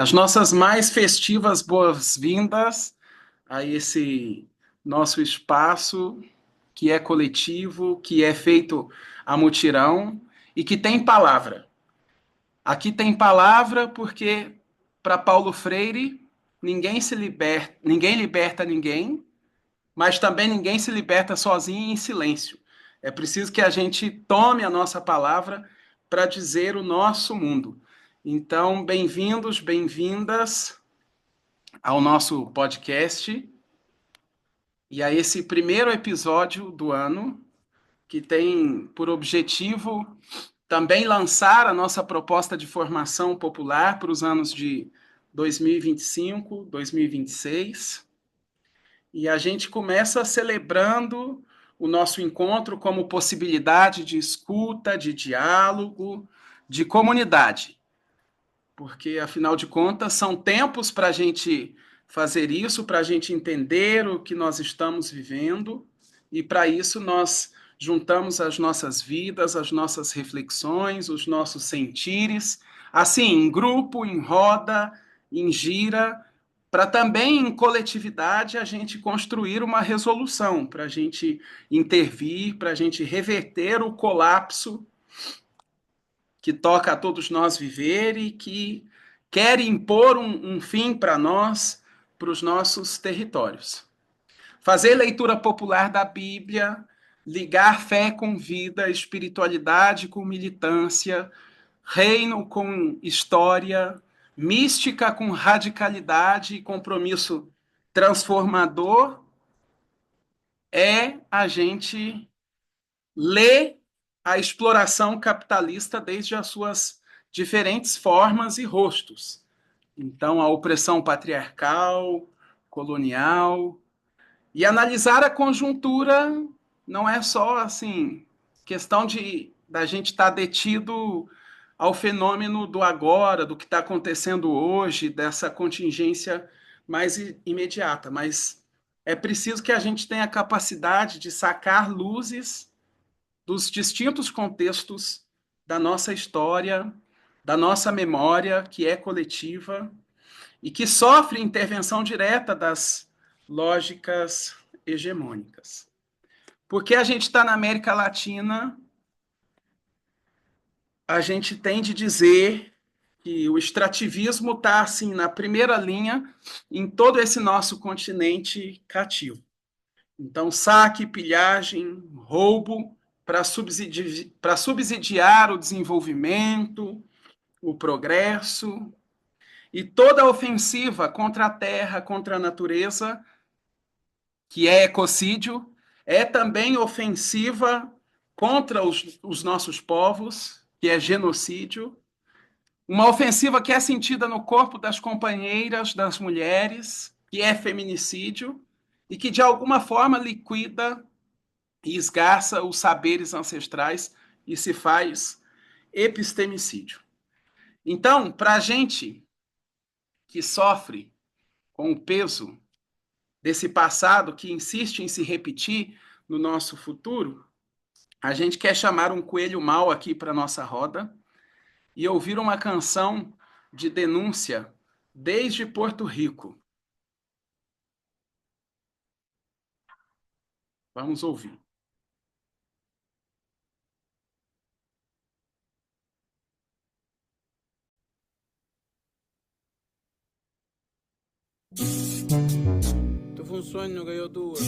As nossas mais festivas boas-vindas a esse nosso espaço que é coletivo, que é feito a mutirão e que tem palavra. Aqui tem palavra porque, para Paulo Freire, ninguém liberta ninguém, mas também ninguém se liberta sozinho em silêncio. É preciso que a gente tome a nossa palavra para dizer o nosso mundo. Então, bem-vindos, bem-vindas ao nosso podcast e a esse primeiro episódio do ano, que tem por objetivo também lançar a nossa proposta de formação popular para os anos de 2025, 2026. E a gente começa celebrando o nosso encontro como possibilidade de escuta, de diálogo, de comunidade. Porque, afinal de contas, são tempos para a gente fazer isso, para a gente entender o que nós estamos vivendo, e para isso nós juntamos as nossas vidas, as nossas reflexões, os nossos sentires, assim, em grupo, em roda, em gira, para também em coletividade a gente construir uma resolução, para a gente intervir, para a gente reverter o colapso que toca a todos nós viver e que quer impor um fim para nós, para os nossos territórios. Fazer leitura popular da Bíblia, ligar fé com vida, espiritualidade com militância, reino com história, mística com radicalidade e compromisso transformador, é a gente ler a exploração capitalista desde as suas diferentes formas e rostos. Então, a opressão patriarcal, colonial, e analisar a conjuntura não é só assim questão de da gente estar detido ao fenômeno do agora, do que está acontecendo hoje, dessa contingência mais imediata, mas é preciso que a gente tenha a capacidade de sacar luzes dos distintos contextos da nossa história, da nossa memória, que é coletiva e que sofre intervenção direta das lógicas hegemônicas. Porque a gente está na América Latina, a gente tem de dizer que o extrativismo está assim na primeira linha em todo esse nosso continente cativo. Então, saque, pilhagem, roubo para subsidiar o desenvolvimento, o progresso, e toda ofensiva contra a terra, contra a natureza, que é ecocídio, é também ofensiva contra os nossos povos, que é genocídio, uma ofensiva que é sentida no corpo das companheiras, das mulheres, que é feminicídio, e que de alguma forma liquida e esgarça os saberes ancestrais e se faz epistemicídio. Então, para a gente que sofre com o peso desse passado que insiste em se repetir no nosso futuro, a gente quer chamar um coelho mau aqui para nossa roda e ouvir uma canção de denúncia desde Porto Rico. Vamos ouvir. Esto fue un sueño que yo tuve.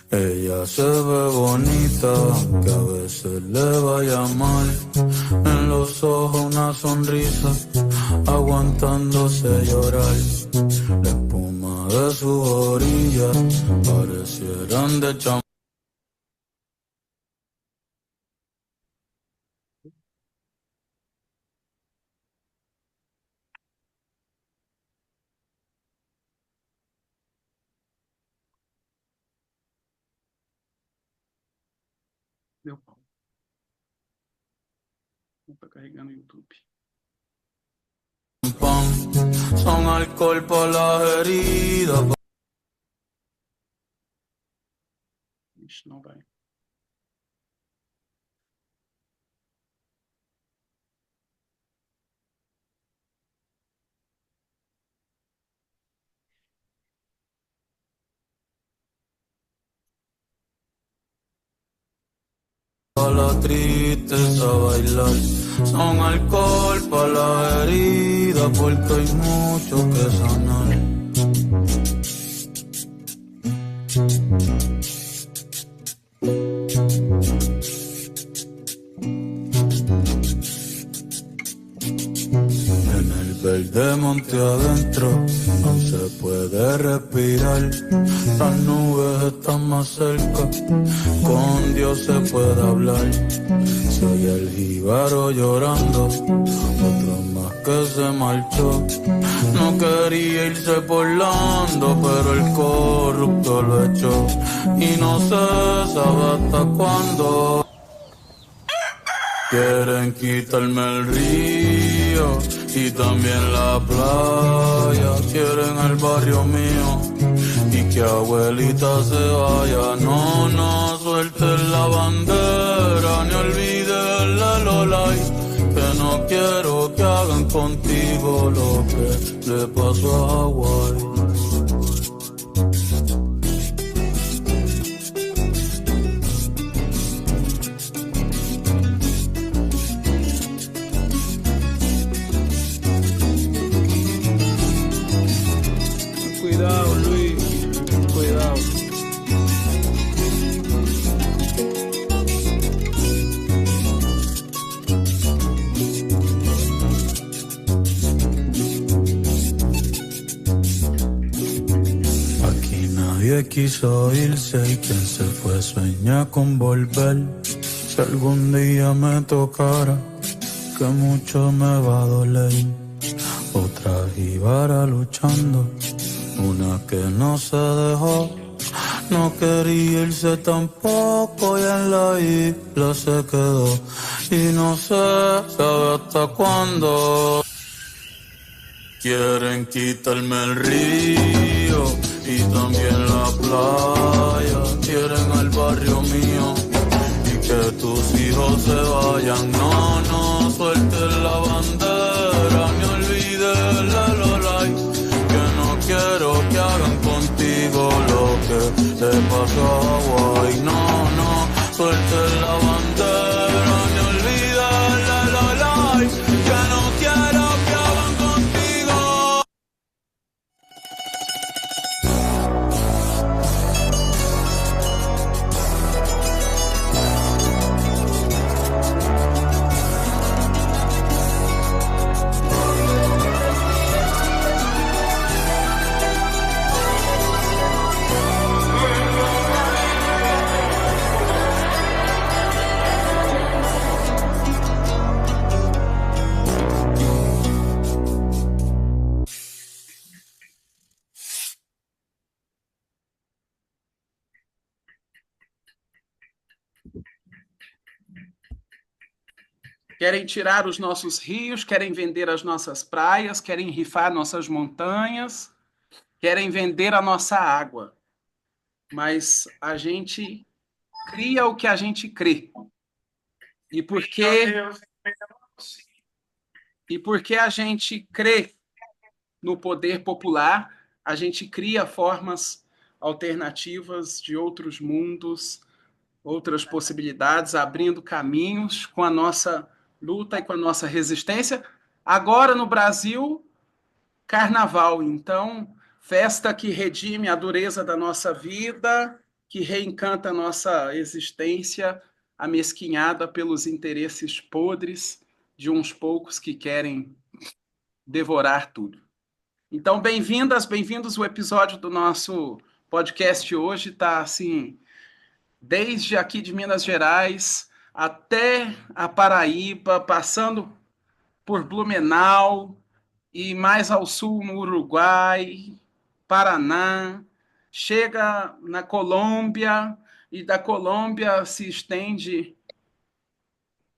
Ella se ve bonita, que a veces le vaya mal. En los ojos una sonrisa, aguantándose llorar. La espuma de sus orillas parecieran de champán. Deu pau. Não está carregando o YouTube. son alcohol para las heridas. Ixi, não vai. A la tristeza bailar, son alcohol para la herida, porque hay mucho que sanar. En el verde monte adentro no se puede respirar, las nubes están más cerca, con Dios se puede hablar. Soy el jíbaro llorando, otro más que se marchó. No quería irse volando, pero el corrupto lo echó. Y no se sabe hasta cuándo. Quieren quitarme el río y también la playa. Quieren el barrio mío y que abuelita se vaya. No, no suelten la bandera ni olviden la lolay. Que no quiero que hagan contigo lo que le pasó a Hawái. Cuidado, Luis. Cuidado. Aquí nadie quiso irse y quien se fue sueña con volver. Si algún día me tocara, que mucho me va a doler. Otra jíbara luchando, una que no se dejó. No quería irse tampoco y en la isla se quedó. Y no sé, sabe hasta cuándo. Quieren quitarme el río y también la playa. Quieren al barrio mío y que tus hijos se vayan. No, no suelten la bandera ni olviden la lolay. Que no quiero que hagan contigo lo que le pasó a Hawái. No, no suelten la bandera ni olviden la lolay. Que no quiero que hagan contigo. Querem tirar os nossos rios, querem vender as nossas praias, querem rifar nossas montanhas, querem vender a nossa água. Mas a gente cria o que a gente crê. E porque a gente crê no poder popular, a gente cria formas alternativas de outros mundos, outras possibilidades, abrindo caminhos com a nossa luta e com a nossa resistência. Agora no Brasil, carnaval, então, festa que redime a dureza da nossa vida, que reencanta a nossa existência, amesquinhada pelos interesses podres de uns poucos que querem devorar tudo. Então, bem-vindas, bem-vindos. O episódio do nosso podcast hoje está assim, desde aqui de Minas Gerais até a Paraíba, passando por Blumenau e mais ao sul no Uruguai, Paraná, chega na Colômbia e da Colômbia se estende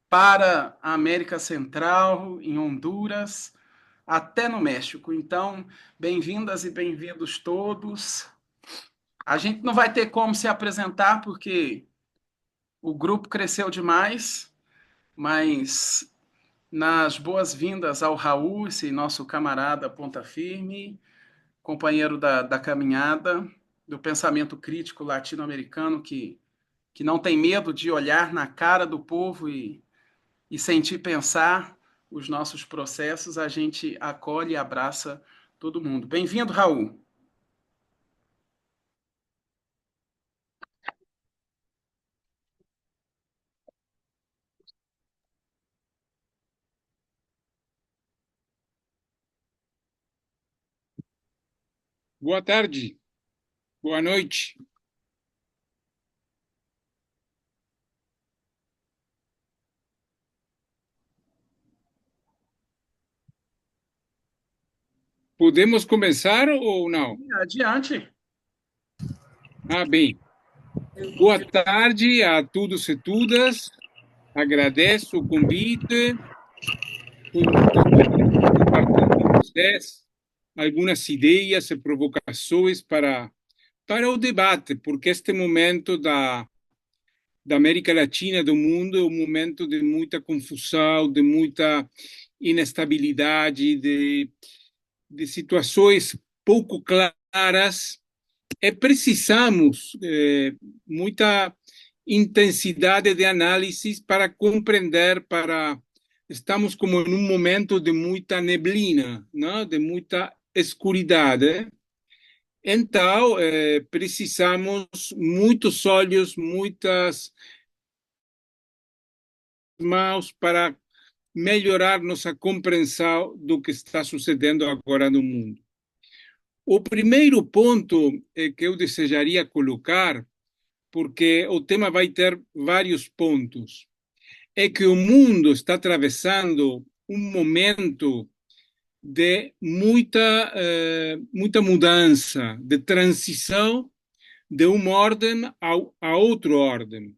para a América Central, em Honduras, até no México. Então, bem-vindas e bem-vindos todos. A gente não vai ter como se apresentar porque o grupo cresceu demais, mas nas boas-vindas ao Raul, esse nosso camarada ponta firme, companheiro da caminhada, do pensamento crítico latino-americano que não tem medo de olhar na cara do povo e sentir pensar os nossos processos, a gente acolhe e abraça todo mundo. Bem-vindo, Raul. Boa tarde, boa noite. Podemos começar ou não? Adiante. Bem. Boa tarde a todos e todas. Agradeço o convite. Compartilhar com vocês algumas ideias e provocações para o debate, porque este momento da América Latina, do mundo, é um momento de muita confusão, de muita inestabilidade, de situações pouco claras. Precisamos muita intensidade de análise para compreender, estamos como em um momento de muita neblina, né? De muita escuridão. Então, precisamos muitos olhos, muitas mãos para melhorar nossa compreensão do que está sucedendo agora no mundo. O primeiro ponto que eu desejaria colocar, porque o tema vai ter vários pontos, é que o mundo está atravessando um momento de muita mudança, de transição de uma ordem a outra ordem.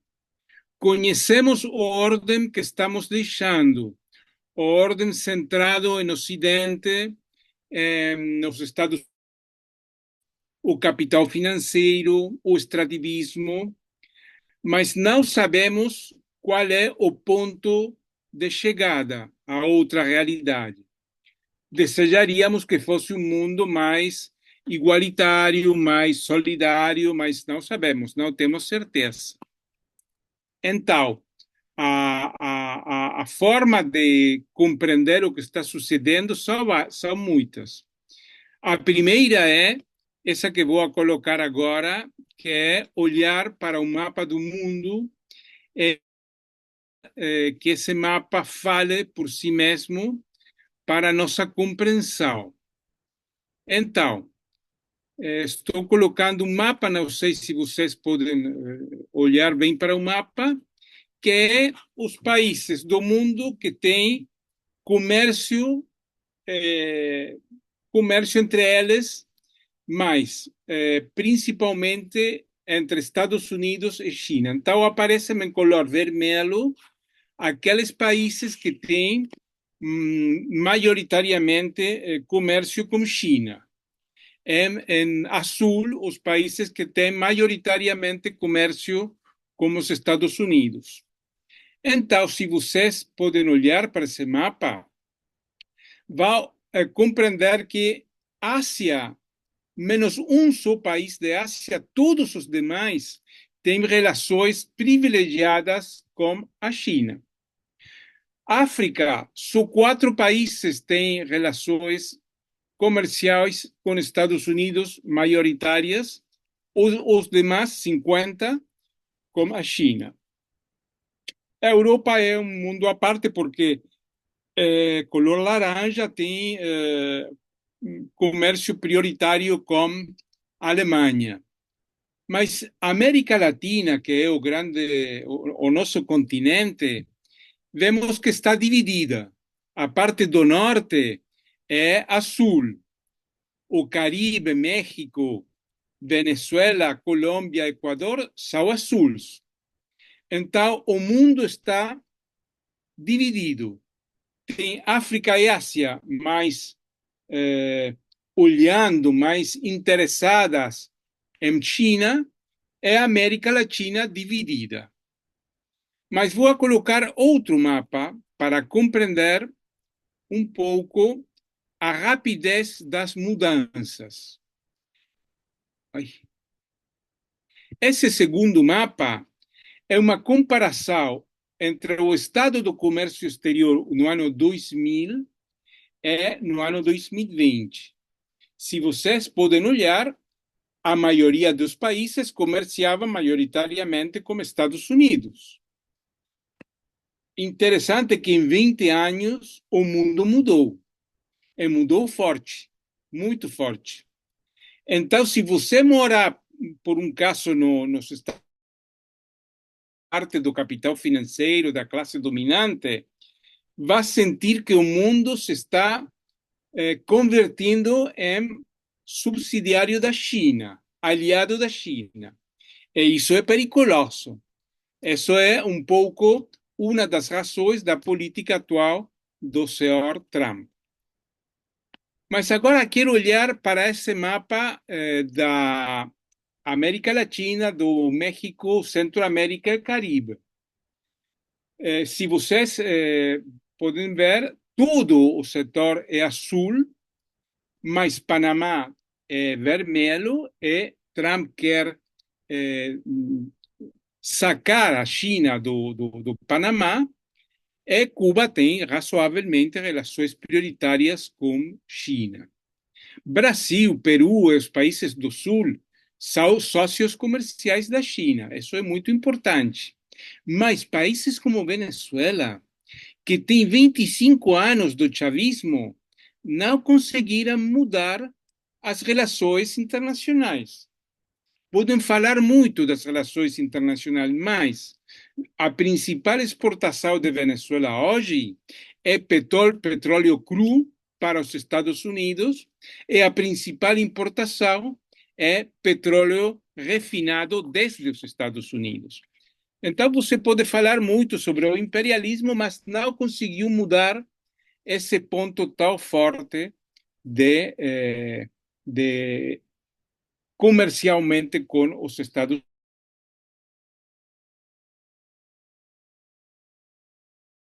Conhecemos a ordem que estamos deixando, a ordem centrada no Ocidente, nos Estados Unidos, o capital financeiro, o extrativismo, mas não sabemos qual é o ponto de chegada a outra realidade. Desejaríamos que fosse um mundo mais igualitário, mais solidário, mas não sabemos, não temos certeza. Então, a forma de compreender o que está sucedendo são muitas. A primeira é essa que vou colocar agora, que é olhar para o mapa do mundo, que esse mapa fale por si mesmo para a nossa compreensão. Então, estou colocando um mapa, não sei se vocês podem olhar bem para o mapa, que é os países do mundo que têm comércio entre eles, mas principalmente entre Estados Unidos e China. Então, aparecem em color vermelho aqueles países que têm majoritariamente comércio com China. Em azul, os países que têm majoritariamente comércio com os Estados Unidos. Então, se vocês podem olhar para esse mapa, vão compreender que Ásia, menos um só país de Ásia, todos os demais têm relações privilegiadas com a China. África, só 4 países têm relações comerciais com Estados Unidos majoritárias, os demais 50 com a China. A Europa é um mundo à parte porque color laranja tem comércio prioritário com a Alemanha. Mas a América Latina, que é o nosso continente, vemos que está dividida. A parte do norte é azul. O Caribe, México, Venezuela, Colômbia, Equador são azuis. Então, o mundo está dividido. Tem África e Ásia mais olhando, mais interessadas em China, é a América Latina dividida. Mas vou colocar outro mapa para compreender um pouco a rapidez das mudanças. Ai. Esse segundo mapa é uma comparação entre o estado do comércio exterior no ano 2000 e no ano 2020. Se vocês podem olhar, a maioria dos países comerciava majoritariamente com Estados Unidos. Interessante que em 20 anos o mundo mudou. E mudou forte, muito forte. Então, se você morar, por um caso, nos Estados Unidos, parte do capital financeiro, da classe dominante, vai sentir que o mundo se está convertindo em subsidiário da China, aliado da China. E isso é perigoso. Isso é um pouco uma das razões da política atual do senhor Trump. Mas agora quero olhar para esse mapa da América Latina, do México, Centro-América e Caribe. Se vocês podem ver, todo o setor é azul, mas Panamá é vermelho e Trump quer sacar a China do Panamá, e Cuba tem razoavelmente relações prioritárias com China. Brasil, Peru e os países do Sul são sócios comerciais da China, isso é muito importante. Mas países como Venezuela, que tem 25 anos do chavismo, não conseguiram mudar as relações internacionais. Podem falar muito das relações internacionais, mas a principal exportação de Venezuela hoje é petróleo cru para os Estados Unidos, e a principal importação é petróleo refinado desde os Estados Unidos. Então, você pode falar muito sobre o imperialismo, mas não conseguiu mudar esse ponto tão forte de comercialmente com os Estados Unidos.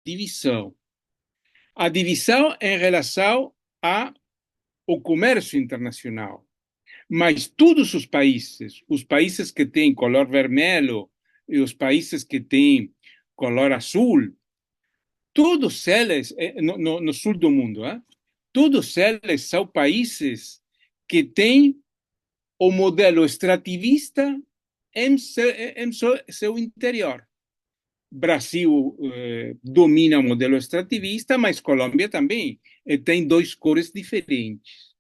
Divisão. A divisão em relação ao comércio internacional. Mas todos os países que têm color vermelho e os países que têm color azul, todos eles, no sul do mundo, todos eles são países que têm o modelo extrativista em seu interior. Brasil domina o modelo extrativista, mas Colômbia também, e tem duas cores diferentes.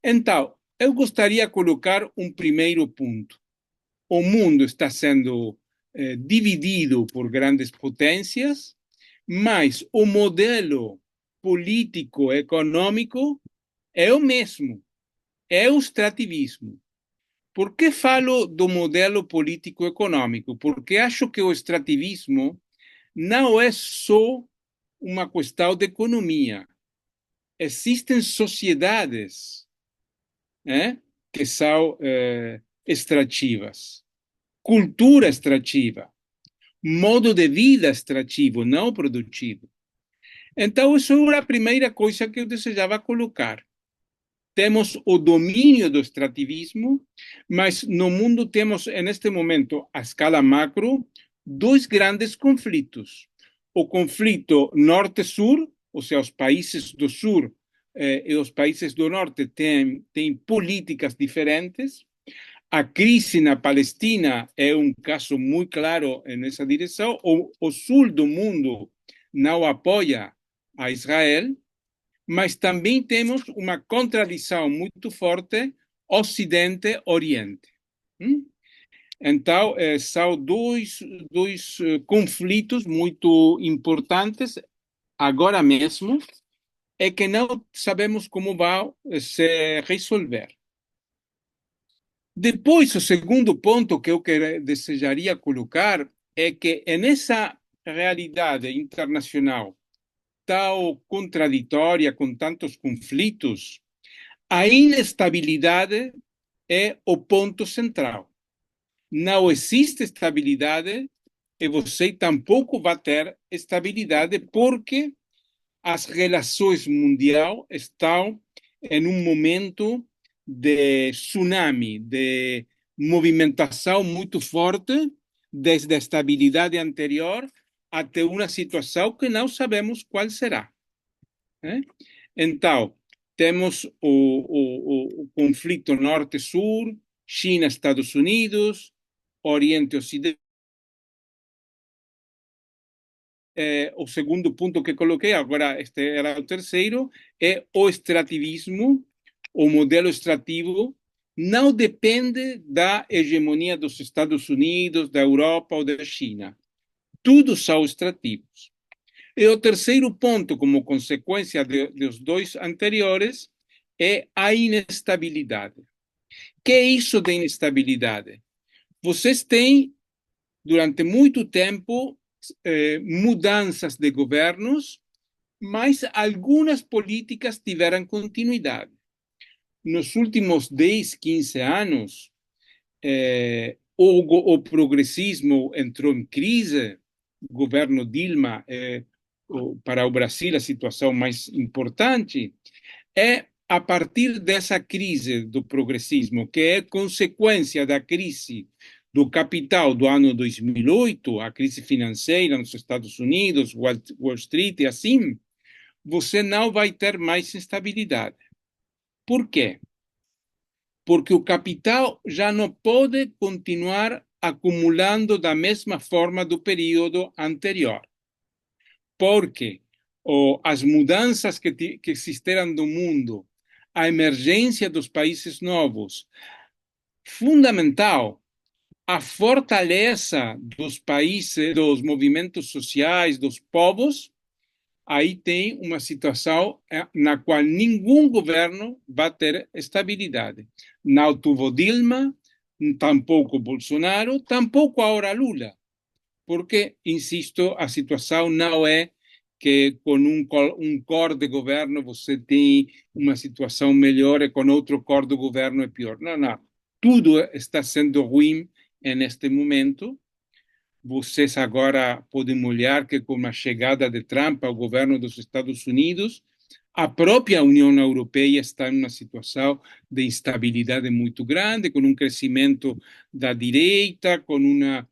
Então, eu gostaria de colocar um primeiro ponto. O mundo está sendo dividido por grandes potências, mas o modelo político econômico é o mesmo, é o extrativismo. Por que falo do modelo político econômico? Porque acho que o extrativismo não é só uma questão de economia. Existem sociedades que são extrativas, cultura extrativa, modo de vida extrativo, não produtivo. Então, isso é a primeira coisa que eu desejava colocar. Temos o domínio do extrativismo, mas no mundo temos, neste momento, a escala macro, dois grandes conflitos. O conflito norte-sul, ou seja, os países do sul e os países do norte têm políticas diferentes. A crise na Palestina é um caso muito claro nessa direção. O sul do mundo não apoia a Israel, mas também temos uma contradição muito forte Ocidente-Oriente. Então, são dois conflitos muito importantes agora mesmo e que não sabemos como vão se resolver. Depois, o segundo ponto que eu desejaria colocar é que nessa realidade internacional tão contraditória, com tantos conflitos, A inestabilidade é o ponto central. Não existe estabilidade e você tampouco vai ter estabilidade porque as relações mundiais estão em um momento de tsunami, de movimentação muito forte, desde a estabilidade anterior até uma situação que não sabemos qual será. Né? Então, temos o conflito norte-sul, China, Estados Unidos, Oriente Ocidente. O segundo ponto que coloquei, agora este era o terceiro, é o extrativismo, o modelo extrativo não depende da hegemonia dos Estados Unidos, da Europa ou da China. Todos são extrativos. E o terceiro ponto, como consequência dos dois anteriores, é a inestabilidade. Que é isso de inestabilidade? Vocês têm, durante muito tempo, mudanças de governos, mas algumas políticas tiveram continuidade. Nos últimos 10, 15 anos, o progressismo entrou em crise, o governo Dilma, para o Brasil, a situação mais importante, é a partir dessa crise do progressismo, que é consequência da crise do capital do ano 2008, a crise financeira nos Estados Unidos, Wall Street e assim, você não vai ter mais instabilidade. Por quê? Porque o capital já não pode continuar acumulando da mesma forma do período anterior. Porque as mudanças que existiram no mundo, a emergência dos países novos, fundamental, a fortaleza dos países, dos movimentos sociais, dos povos, aí tem uma situação na qual nenhum governo vai ter estabilidade. Não tuvo Dilma, tampouco Bolsonaro, tampouco agora Lula. Porque, insisto, a situação não é que com um cor de governo você tem uma situação melhor e com outro cor de governo é pior. Não, não. Tudo está sendo ruim neste momento. Vocês agora podem olhar que com a chegada de Trump ao governo dos Estados Unidos, a própria União Europeia está em uma situação de instabilidade muito grande, com um crescimento da direita, com uma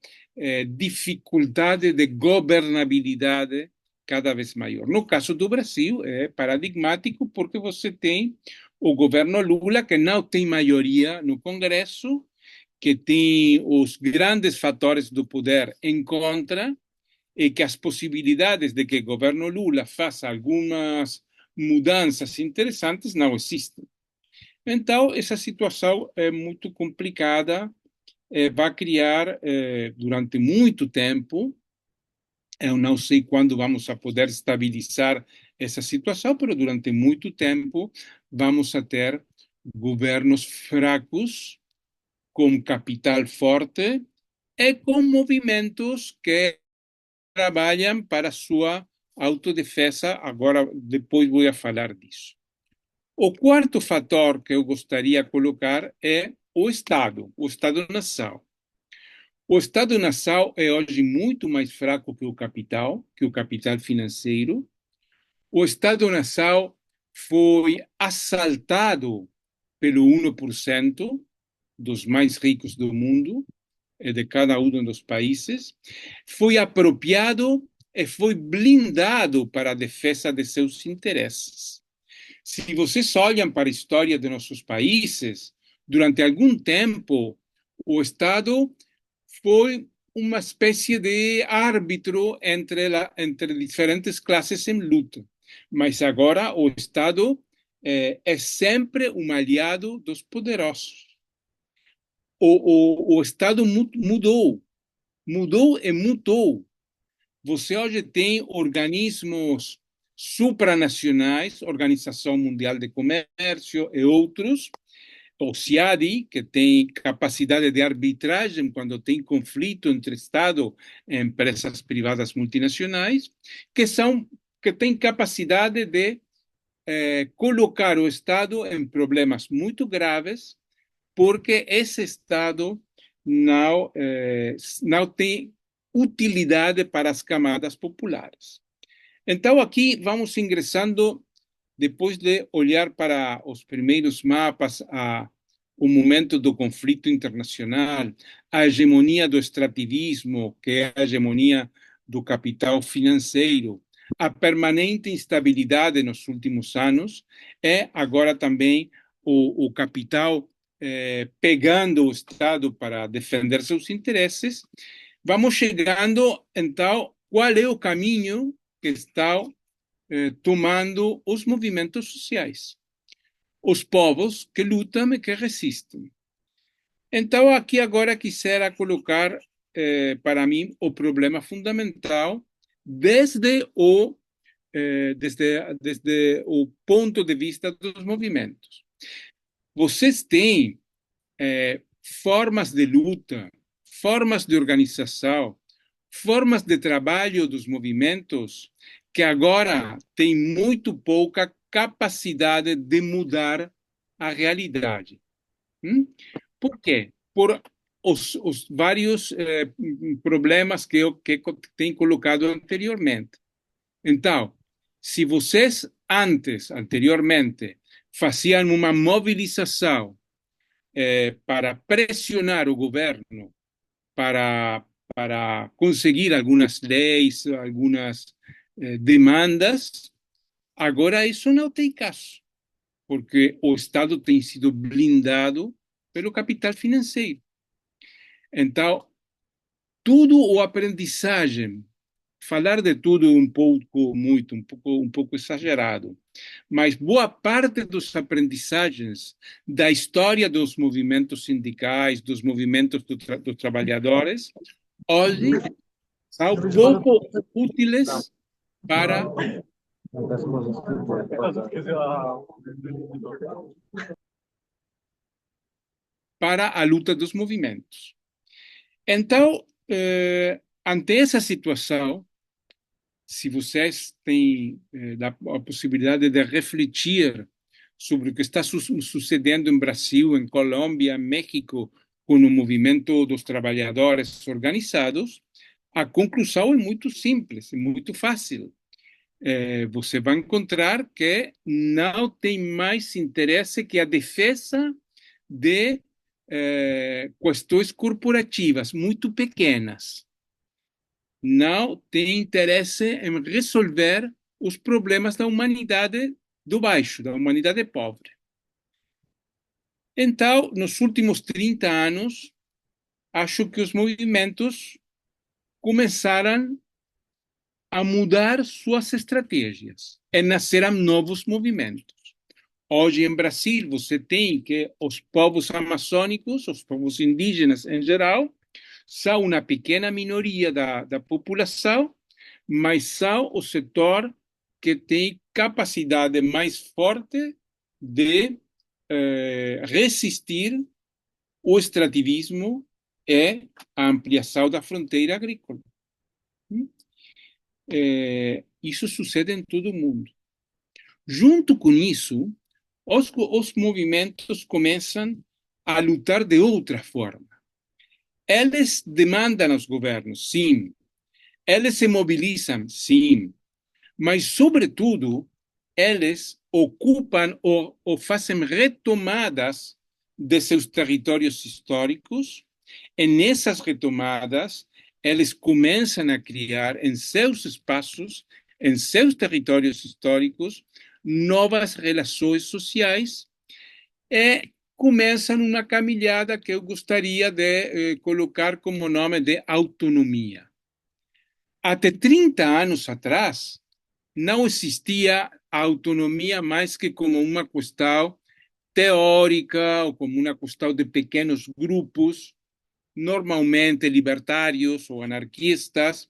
dificuldade de governabilidade cada vez maior. No caso do Brasil, é paradigmático porque você tem o governo Lula, que não tem maioria no Congresso, que tem os grandes fatores do poder em contra e que as possibilidades de que o governo Lula faça algumas mudanças interessantes não existem. Então, essa situação é muito complicada, vai criar durante muito tempo, eu não sei quando vamos a poder estabilizar essa situação, mas durante muito tempo vamos a ter governos fracos, com capital forte e com movimentos que trabalham para sua autodefesa. Agora, depois vou falar disso. O quarto fator que eu gostaria de colocar é o Estado-nação. O Estado-nação é hoje muito mais fraco que o capital financeiro. O Estado-nação foi assaltado pelo 1% dos mais ricos do mundo, de cada um dos países, foi apropriado e foi blindado para a defesa de seus interesses. Se vocês olham para a história de nossos países, durante algum tempo, o Estado foi uma espécie de árbitro entre diferentes classes em luta. Mas agora o Estado é sempre um aliado dos poderosos. O Estado mudou e mudou. Você hoje tem organismos supranacionais, Organização Mundial de Comércio e outros, o CIADI, que tem capacidade de arbitragem quando tem conflito entre Estado e empresas privadas multinacionais, que têm capacidade de colocar o Estado em problemas muito graves, porque esse Estado não tem utilidade para as camadas populares. Então, aqui vamos ingressando, depois de olhar para os primeiros mapas, o momento do conflito internacional, a hegemonia do extrativismo, que é a hegemonia do capital financeiro, a permanente instabilidade nos últimos anos, é agora também o capital pegando o Estado para defender seus interesses. Vamos chegando, então, qual é o caminho que estão tomando os movimentos sociais, os povos que lutam e que resistem. Então, aqui agora quisera colocar, para mim, o problema fundamental desde o ponto de vista dos movimentos. Vocês têm formas de luta, formas de organização, formas de trabalho dos movimentos que agora têm muito pouca capacidade de mudar a realidade. Por quê? Por os vários problemas que eu tenho colocado anteriormente. Então, se vocês anteriormente, faziam uma mobilização para pressionar o governo para conseguir algumas leis, algumas demandas, agora isso não tem caso, porque o Estado tem sido blindado pelo capital financeiro. Então, tudo o aprendizagem, falar de tudo um pouco exagerado, mas boa parte dos aprendizagens da história dos movimentos sindicais, dos movimentos dos trabalhadores, hoje são pouco úteis para a luta dos movimentos. Então, ante essa situação, se vocês têm a possibilidade de refletir sobre o que está sucedendo em Brasil, em Colômbia, em México, com o movimento dos trabalhadores organizados, a conclusão é muito simples, é muito fácil. Você vai encontrar que não tem mais interesse que a defesa de questões corporativas muito pequenas. Não tem interesse em resolver os problemas da humanidade do baixo, da humanidade pobre. Então, nos últimos 30 anos, acho que os movimentos começaram a mudar suas estratégias e nasceram novos movimentos. Hoje, em Brasil, você tem que os povos amazônicos, os povos indígenas em geral, são uma pequena minoria da população, mas são o setor que tem capacidade mais forte de resistir o extrativismo e a ampliação da fronteira agrícola. Isso sucede em todo o mundo. Junto com isso, os movimentos começam a lutar de outra forma. Eles demandam aos governos, sim. Eles se mobilizam, sim. Mas, sobretudo, eles ocupam ou fazem retomadas de seus territórios históricos, e nessas retomadas, eles começam a criar em seus espaços, em seus territórios históricos, novas relações sociais e começam uma caminhada que eu gostaria de colocar como nome de autonomia. Até 30 anos atrás, não existia a autonomia mais que como uma questão teórica ou como uma questão de pequenos grupos, normalmente libertários ou anarquistas,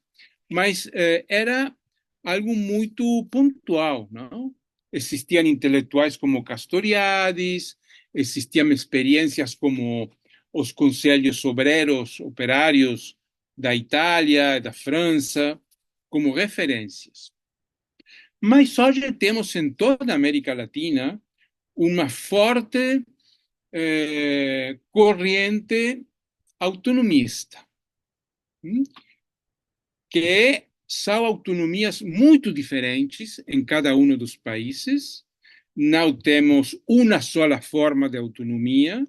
mas era algo muito pontual, não? Existiam intelectuais como Castoriadis, existiam experiências como os conselhos obreiros, operários da Itália, da França, como referências. Mas hoje temos em toda a América Latina uma forte corrente autonomista, que são autonomias muito diferentes em cada um dos países. Não temos uma só forma de autonomia,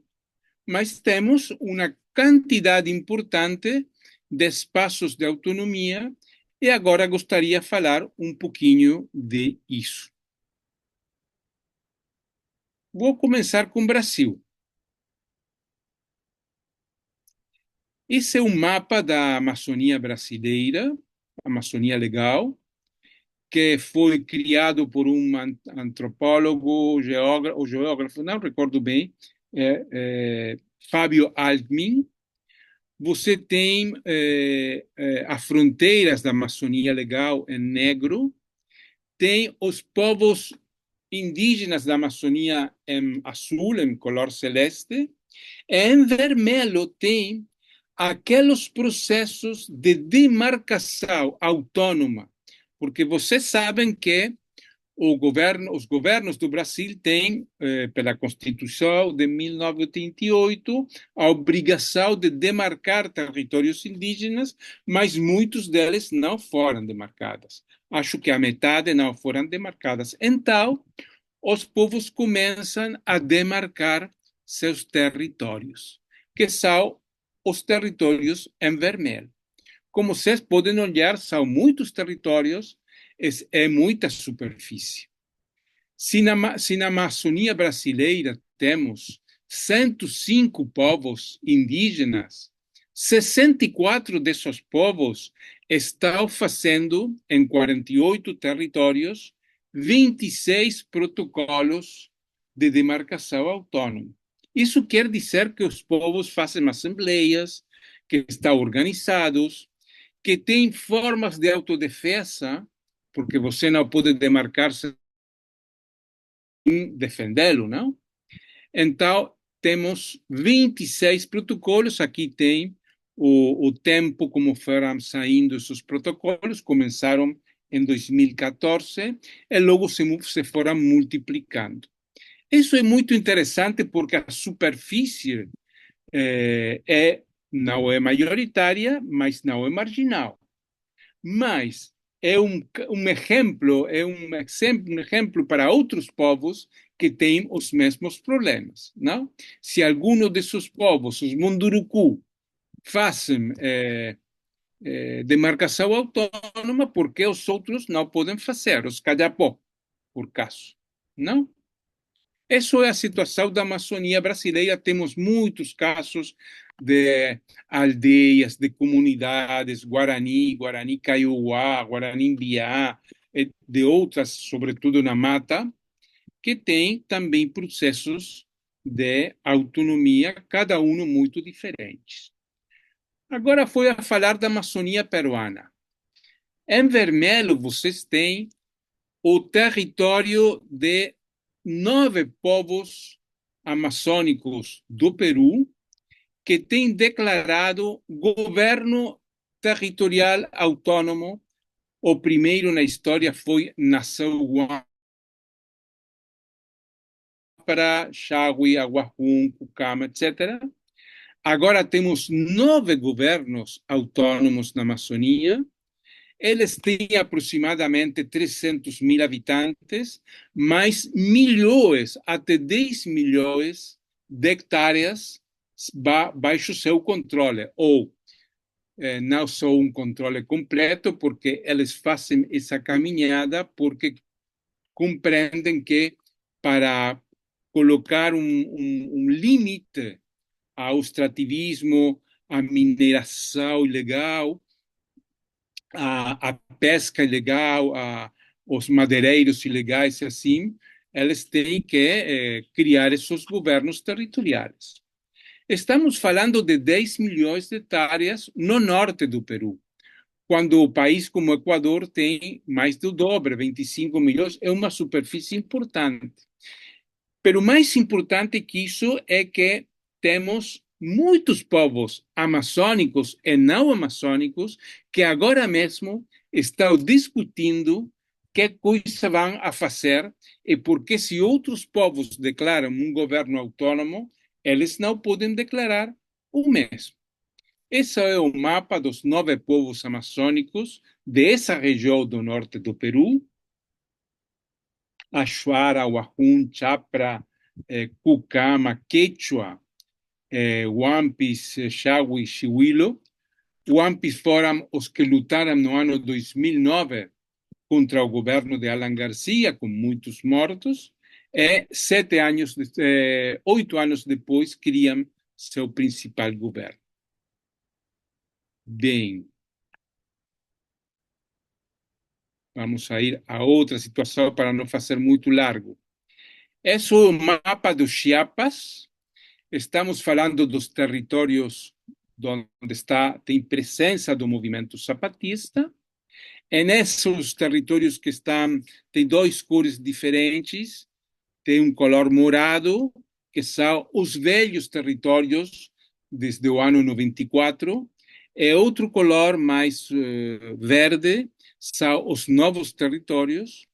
mas temos uma quantidade importante de espaços de autonomia, e agora gostaria de falar um pouquinho de isso. Vou começar com o Brasil. Esse é um mapa da Amazônia brasileira, Amazônia Legal, que foi criado por um antropólogo, geógrafo, não recordo bem, Fábio Altmin. Você tem as fronteiras da Amazônia Legal em negro, tem os povos indígenas da Amazônia em azul, em color celeste, e em vermelho tem aqueles processos de demarcação autônoma, porque vocês sabem que os governos do Brasil têm, pela Constituição de 1988, a obrigação de demarcar territórios indígenas, mas muitos deles não foram demarcados. Acho que a metade não foram demarcadas. Então, os povos começam a demarcar seus territórios, que são os territórios em vermelho. Como vocês podem olhar, são muitos territórios, é muita superfície. Se na Amazônia brasileira temos 105 povos indígenas, 64 desses povos estão fazendo, em 48 territórios, 26 protocolos de demarcação autônoma. Isso quer dizer que os povos fazem assembleias, que estão organizados, que têm formas de autodefesa, porque você não pode demarcar-se sem defendê-lo, não? Então, temos 26 protocolos. Aqui tem o tempo como foram saindo esses protocolos. Começaram em 2014 e logo se foram multiplicando. Isso é muito interessante porque a superfície não é maioritária, mas não é marginal. Mas é um exemplo para outros povos que têm os mesmos problemas, não? Se algum desses povos, os Munduruku, fazem demarcação autônoma, por que os outros não podem fazer? Os Kayapó, por caso, não? Essa é a situação da Amazônia brasileira. Temos muitos casos de aldeias, de comunidades, Guarani, Guarani Kaiowá, Guarani Imbiá, de outras, sobretudo na mata, que têm também processos de autonomia, cada um muito diferentes. Agora foi a falar da Amazônia peruana. Em vermelho, vocês têm o território de 9 povos amazônicos do Peru que têm declarado governo territorial autônomo. O primeiro na história foi Nação Guapara, Chagui, Aguajum, Cucama, etc. Agora temos 9 governos autônomos na Amazônia. Eles têm aproximadamente 300 mil habitantes, mas milhões, até 10 milhões de hectares baixo seu controle, ou não só um controle completo, porque eles fazem essa caminhada porque compreendem que para colocar um limite ao extrativismo, à mineração ilegal, a pesca ilegal, os madeireiros ilegais e assim, eles têm que criar esses governos territoriais. Estamos falando de 10 milhões de hectares no norte do Peru, quando o país como o Equador tem mais do dobro, 25 milhões, é uma superfície importante. Mas o mais importante que isso é que temos muitos povos amazônicos e não amazônicos que agora mesmo estão discutindo que coisa vão a fazer e porque se outros povos declaram um governo autônomo, eles não podem declarar o mesmo. Esse é o mapa dos 9 povos amazônicos dessa região do norte do Peru: Achuara, Wahun, Chapra, Cucama, Quechua, Wampis, Xawi, Xihuilo. Wampis foram os que lutaram no ano 2009 contra o governo de Alan Garcia, com muitos mortos, e 8 anos depois criam seu principal governo. Bem, vamos a ir a outra situação para não fazer muito largo. Esse é o mapa do Chiapas. Estamos falando dos territórios onde tem presença do movimento zapatista. E nesses territórios que tem 2 cores diferentes. Tem um color morado, que são os velhos territórios desde o ano 94, e outro color mais verde são os novos territórios.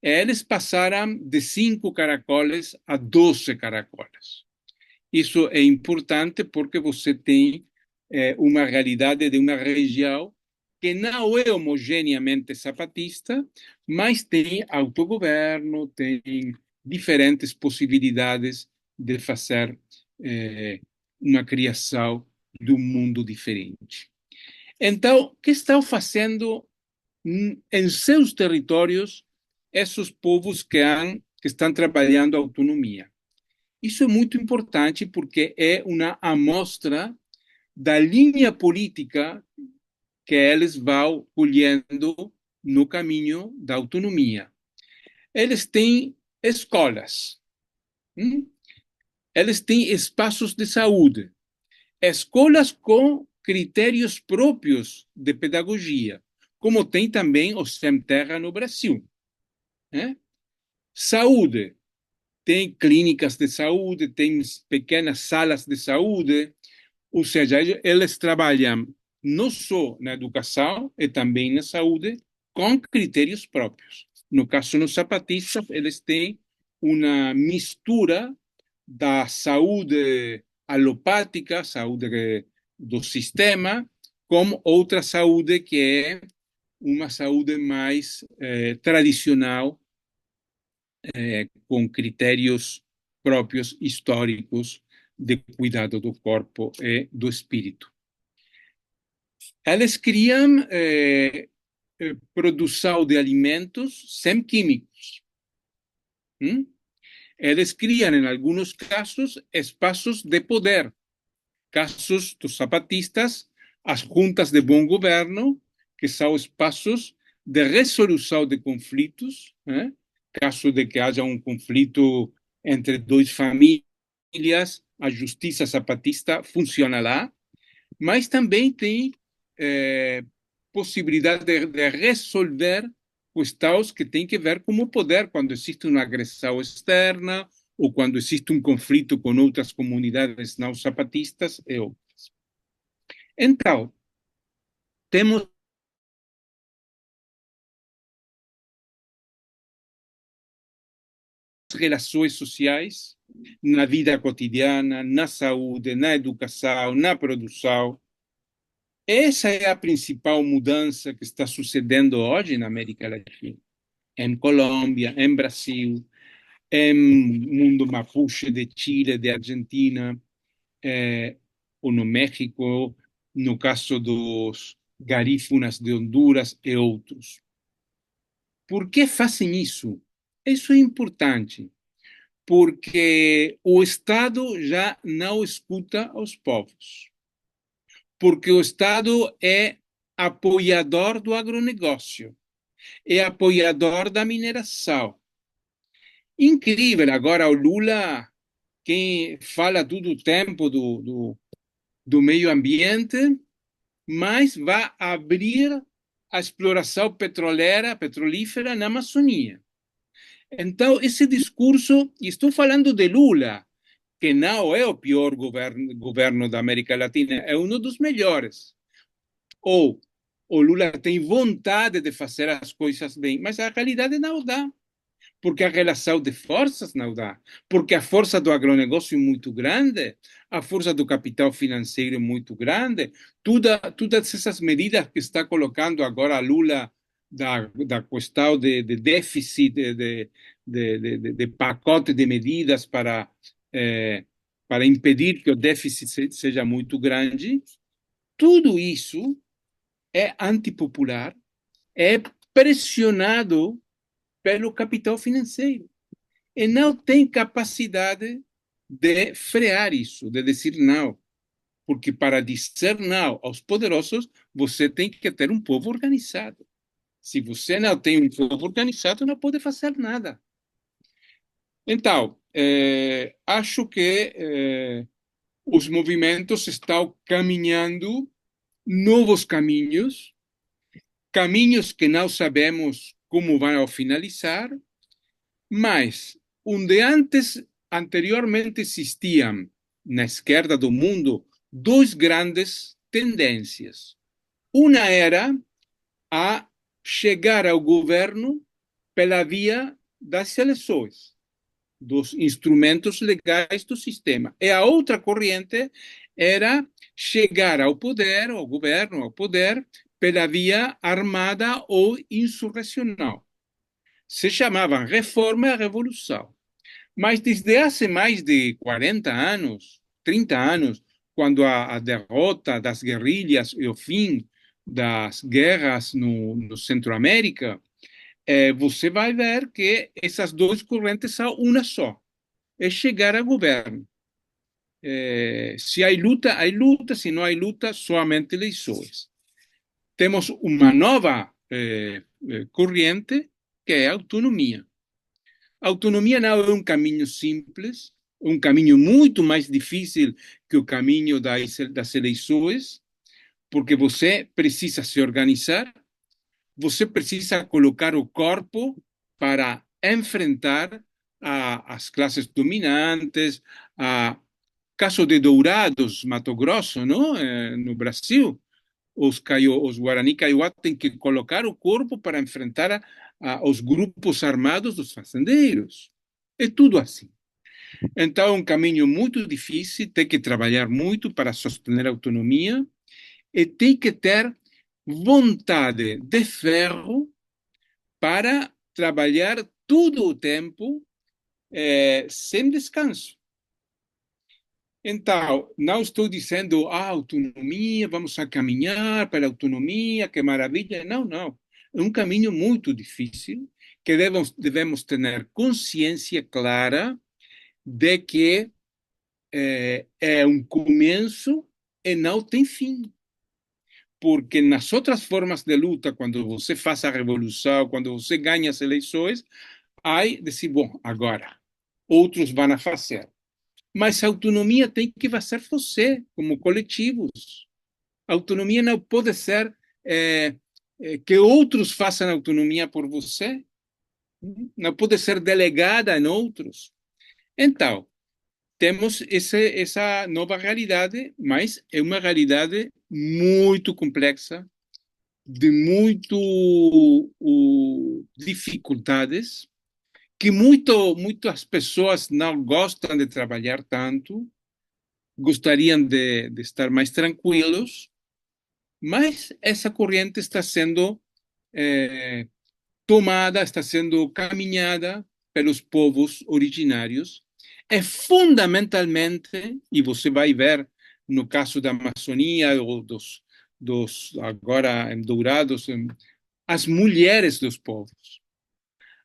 E eles passaram de 5 caracoles a 12 caracoles. Isso é importante porque você tem uma realidade de uma região que não é homogeneamente zapatista, mas tem autogoverno, tem diferentes possibilidades de fazer uma criação de um mundo diferente. Então, o que estão fazendo em seus territórios esses povos que estão trabalhando a autonomia? Isso é muito importante porque é uma amostra da linha política que eles vão colhendo no caminho da autonomia. Eles têm escolas, eles têm espaços de saúde, escolas com critérios próprios de pedagogia, como tem também o Sem-Terra no Brasil. Saúde, tem clínicas de saúde, tem pequenas salas de saúde, ou seja, eles trabalham não só na educação e também na saúde com critérios próprios. No caso dos zapatistas, eles têm uma mistura da saúde alopática, saúde do sistema, com outra saúde que é uma saúde mais tradicional, com critérios próprios históricos de cuidado do corpo e do espírito. Eles criam produção de alimentos sem químicos. Eles criam, em alguns casos, espaços de poder. Casos dos zapatistas, as juntas de bom governo, que são espaços de resolução de conflitos, caso de que haja um conflito entre 2 famílias, a justiça zapatista funciona lá, mas também tem possibilidade de resolver questões que têm que ver com o poder, quando existe uma agressão externa ou quando existe um conflito com outras comunidades não zapatistas e outras. Então, temos relações sociais na vida cotidiana, na saúde, na educação, na produção. Essa é a principal mudança que está sucedendo hoje na América Latina, em Colômbia, em Brasil, em mundo mapuche de Chile, de Argentina, ou no México, no caso dos garífunas de Honduras e outros. Por que fazem isso? Isso é importante, porque o Estado já não escuta os povos, porque o Estado é apoiador do agronegócio, é apoiador da mineração. Incrível, agora o Lula, quem fala todo o tempo do meio ambiente, mas vai abrir a exploração petrolífera na Amazônia. Então, esse discurso, e estou falando de Lula, que não é o pior governo da América Latina, é um dos melhores. Ou o Lula tem vontade de fazer as coisas bem, mas a realidade não dá, porque a relação de forças não dá, porque a força do agronegócio é muito grande, a força do capital financeiro é muito grande, todas essas medidas que está colocando agora Lula da questão de déficit, de pacote de medidas eh, para impedir que o déficit seja muito grande, tudo isso é antipopular, é pressionado pelo capital financeiro e não tem capacidade de frear isso, de dizer não. Porque para dizer não aos poderosos, você tem que ter um povo organizado. Se você não tem um povo organizado, não pode fazer nada. Então, acho que os movimentos estão caminhando novos caminhos, caminhos que não sabemos como vão finalizar, mas onde anteriormente existiam na esquerda do mundo duas grandes tendências. Uma era a chegar ao governo pela via das eleições, dos instrumentos legais do sistema. E a outra corrente era chegar ao poder, ao governo, ao poder, pela via armada ou insurrecional. Se chamavam reforma e revolução. Mas desde há mais de 40 anos, 30 anos, quando a derrota das guerrilhas e o fim das guerras no Centro-América, você vai ver que essas duas correntes são uma só, é chegar ao governo. Se há luta, se não há luta, somente eleições. Temos uma nova corrente, que é a autonomia. A autonomia não é um caminho simples, um caminho muito mais difícil que o caminho das eleições, porque você precisa se organizar, você precisa colocar o corpo para enfrentar as classes dominantes, a caso de Dourados, Mato Grosso, não? No Brasil, os Guarani Kaiowá têm que colocar o corpo para enfrentar os grupos armados dos fazendeiros. É tudo assim. Então, é um caminho muito difícil, tem que trabalhar muito para sostener a autonomia e tem que ter vontade de ferro para trabalhar todo o tempo sem descanso. Então, não estou dizendo, autonomia, vamos a caminhar para a autonomia, que maravilha. Não, não. É um caminho muito difícil, que devemos ter consciência clara de que é um começo e não tem fim. Porque nas outras formas de luta, quando você faz a revolução, quando você ganha as eleições, aí dizer, bom, agora, outros vão fazer. Mas a autonomia tem que fazer você, como coletivos. A autonomia não pode ser que outros façam autonomia por você. Não pode ser delegada em outros. Então, temos essa nova realidade, mas é uma realidade muito complexa, de dificuldades, que muitas pessoas não gostam de trabalhar tanto, gostariam de estar mais tranquilos, mas essa corrente está sendo tomada, está sendo caminhada pelos povos originários. É fundamentalmente, e você vai ver no caso da Amazônia ou dos agora em Dourados, as mulheres dos povos.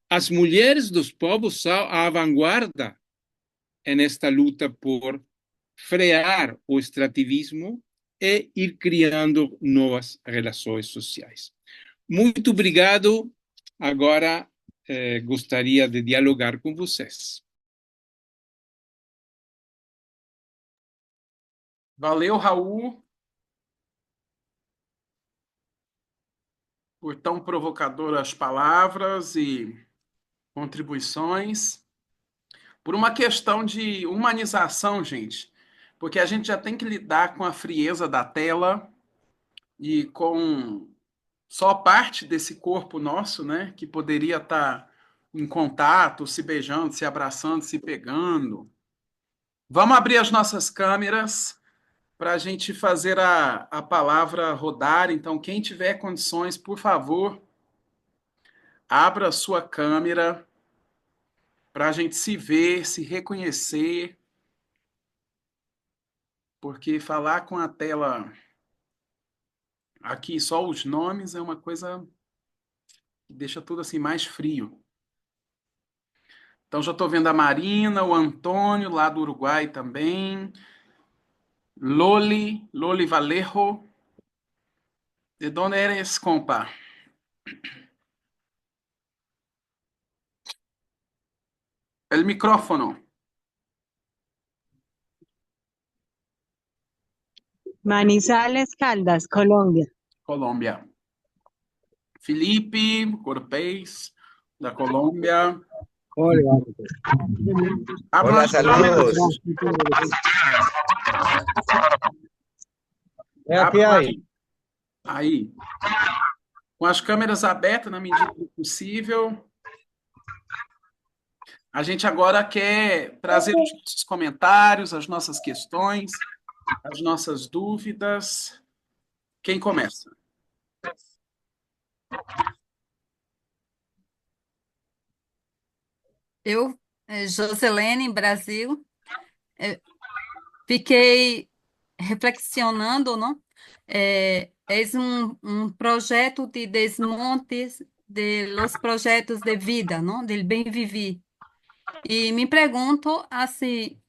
As mulheres dos povos são a vanguarda nesta luta por frear o extrativismo e ir criando novas relações sociais. Muito obrigado. Agora gostaria de dialogar com vocês. Valeu, Raul, por tão provocadoras palavras e contribuições. Por uma questão de humanização, gente, porque a gente já tem que lidar com a frieza da tela e com só parte desse corpo nosso, né? Que poderia estar em contato, se beijando, se abraçando, se pegando. Vamos abrir as nossas câmeras para a gente fazer a palavra rodar. Então, quem tiver condições, por favor, abra a sua câmera para a gente se ver, se reconhecer, porque falar com a tela aqui só os nomes é uma coisa que deixa tudo assim mais frio. Então já estou vendo a Marina, o Antônio lá do Uruguai também, Loli Vallejo. De onde eres, compa? El micrófono. Manizales Caldas, Colombia. Colômbia. Felipe Corpez, da Colômbia. Hola, Abra hola, as câmeras. saludos. Aquí Abra hay. aí. Com as câmeras abertas na medida do possível. A gente agora quer trazer os nossos comentários, as nossas questões, as nossas dúvidas. Quem começa? Eu, Joselene, Brasil, fiquei reflexionando, não? É um projeto de desmonte de los projetos de vida, não? Del bem viver. E me pergunto, assim,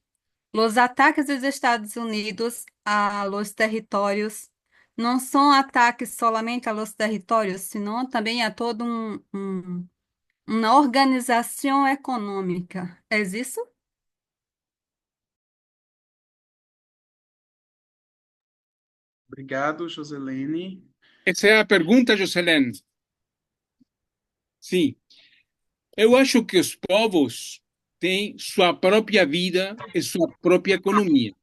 os ataques dos Estados Unidos a los territórios não são ataques solamente a los territórios, senão também a todo uma organização econômica. É isso? Obrigado, Joselene. Essa é a pergunta, Jocelyn. Sim. Eu acho que os povos têm sua própria vida e sua própria economia.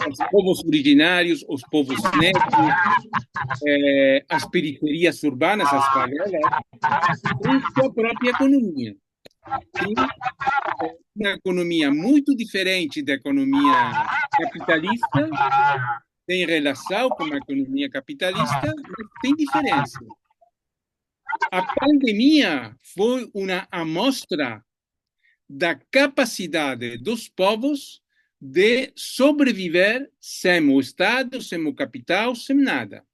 Os povos originários, os povos negros, as periferias urbanas, as favelas, têm sua própria economia. Tem uma economia muito diferente da economia capitalista, tem relação com a economia capitalista, mas tem diferença. A pandemia foi uma amostra da capacidade dos povos de sobreviver sem o Estado, sem o capital, sem nada.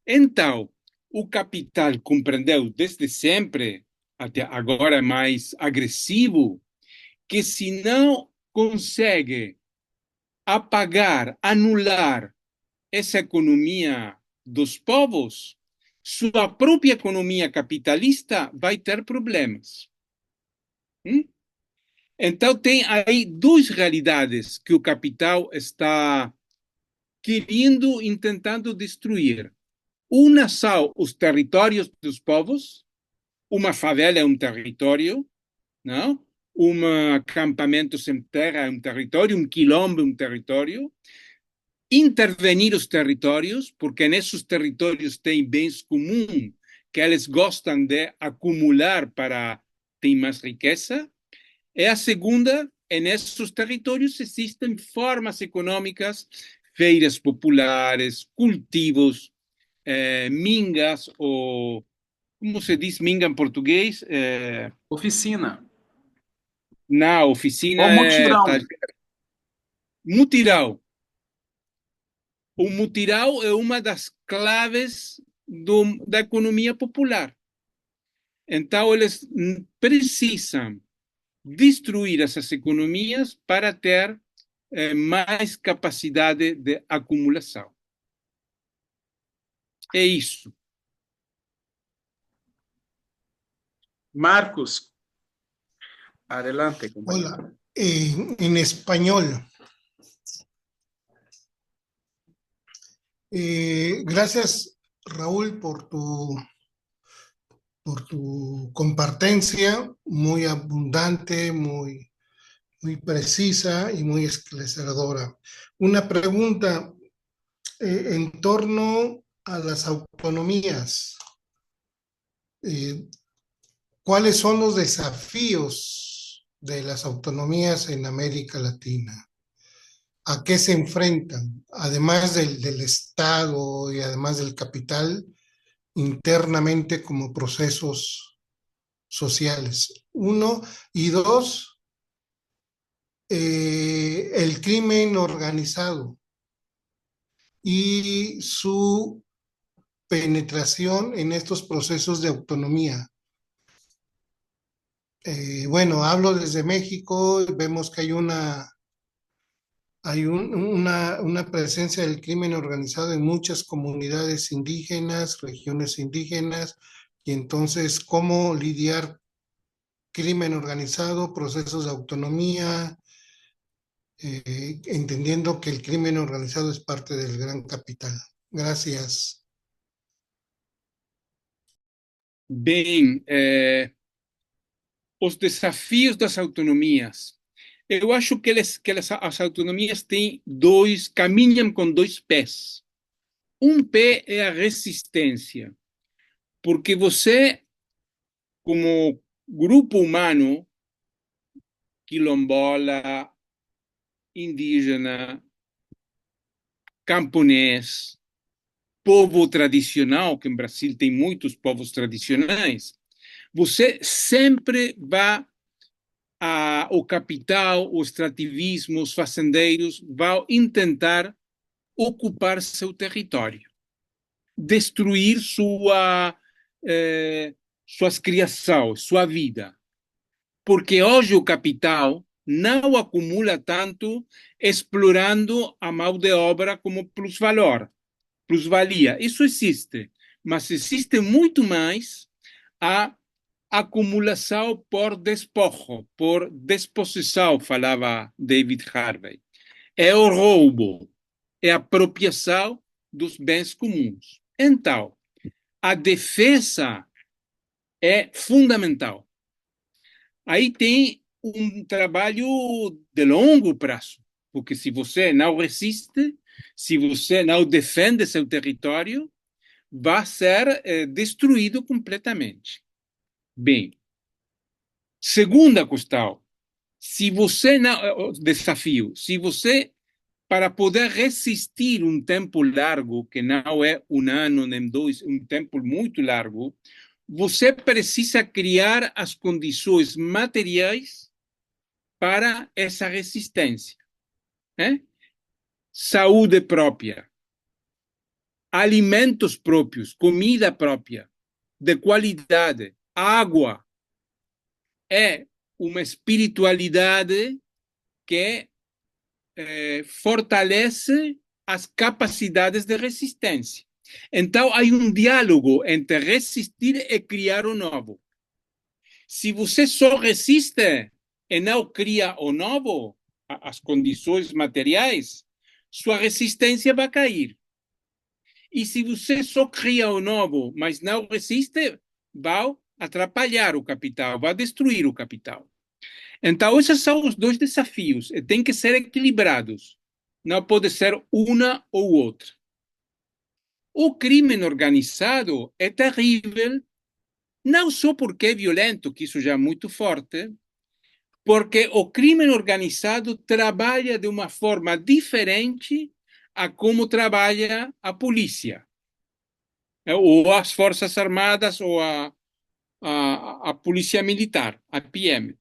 Então, o capital compreendeu desde sempre, até agora mais agressivo, que se não consegue apagar, anular essa economia dos povos, sua própria economia capitalista vai ter problemas. Então, tem aí duas realidades que o capital está querendo, tentando destruir. Uma são os territórios dos povos. Uma favela é um território, não? Um acampamento sem terra é um território, um quilombo é um território. Intervenir os territórios, porque nesses territórios tem bens comuns que eles gostam de acumular para ter mais riqueza. E a segunda, nesses territórios existem formas econômicas, feiras populares, cultivos, mingas, ou como se diz minga em português? Oficina. Na oficina Ou mutirão. Mutirão. O mutirão é uma das claves da economia popular. Então, eles precisam destruir essas economias para ter mais capacidade de acumulação. É isso. Marcos, adelante, compañero. Hola, en español. Gracias, Raúl, por tu compartencia muy abundante, muy precisa y muy esclarecedora. Una pregunta en torno a las autonomías. ¿Cuáles son los desafíos de las autonomías en América Latina? ¿A qué se enfrentan? Además del Estado y además del capital, internamente como procesos sociales. Uno, y dos, el crimen organizado y su penetración en estos procesos de autonomía. Bueno, hablo desde México, vemos que hay una presencia del crimen organizado en muchas comunidades indígenas, regiones indígenas, y entonces cómo lidiar crimen organizado, procesos de autonomía, entendiendo que el crimen organizado es parte del gran capital. Gracias. Bem, os desafios das autonomias. Eu acho que as autonomias caminham com dois pés. Um pé é a resistência, porque você, como grupo humano, quilombola, indígena, camponês, povo tradicional, que em Brasil tem muitos povos tradicionais, você sempre vai ao capital, o extrativismo, os fazendeiros vão tentar ocupar seu território, destruir suas criações, sua vida. Porque hoje o capital não acumula tanto explorando a mão de obra como plusvalia. Isso existe, mas existe muito mais a acumulação por despojo, por disposição, falava David Harvey. É o roubo, é a apropriação dos bens comuns. Então, a defesa é fundamental. Aí tem um trabalho de longo prazo, porque se você não resiste, se você não defende seu território, vai ser destruído completamente. Bem, segunda questão, desafio, se você, para poder resistir um tempo largo, que não é um ano nem dois, um tempo muito largo, você precisa criar as condições materiais para essa resistência. Saúde própria, alimentos próprios, comida própria, de qualidade, água. É uma espiritualidade que fortalece as capacidades de resistência. Então, há um diálogo entre resistir e criar o novo. Se você só resiste e não cria o novo, as condições materiais, sua resistência vai cair. E se você só cria o novo, mas não resiste, vai atrapalhar o capital, vai destruir o capital. Então, esses são os dois desafios. E tem que ser equilibrados. Não pode ser uma ou outra. O crime organizado é terrível, não só porque é violento, que isso já é muito forte, porque o crime organizado trabalha de uma forma diferente a como trabalha a polícia, ou as Forças Armadas, ou a Polícia Militar, a PM.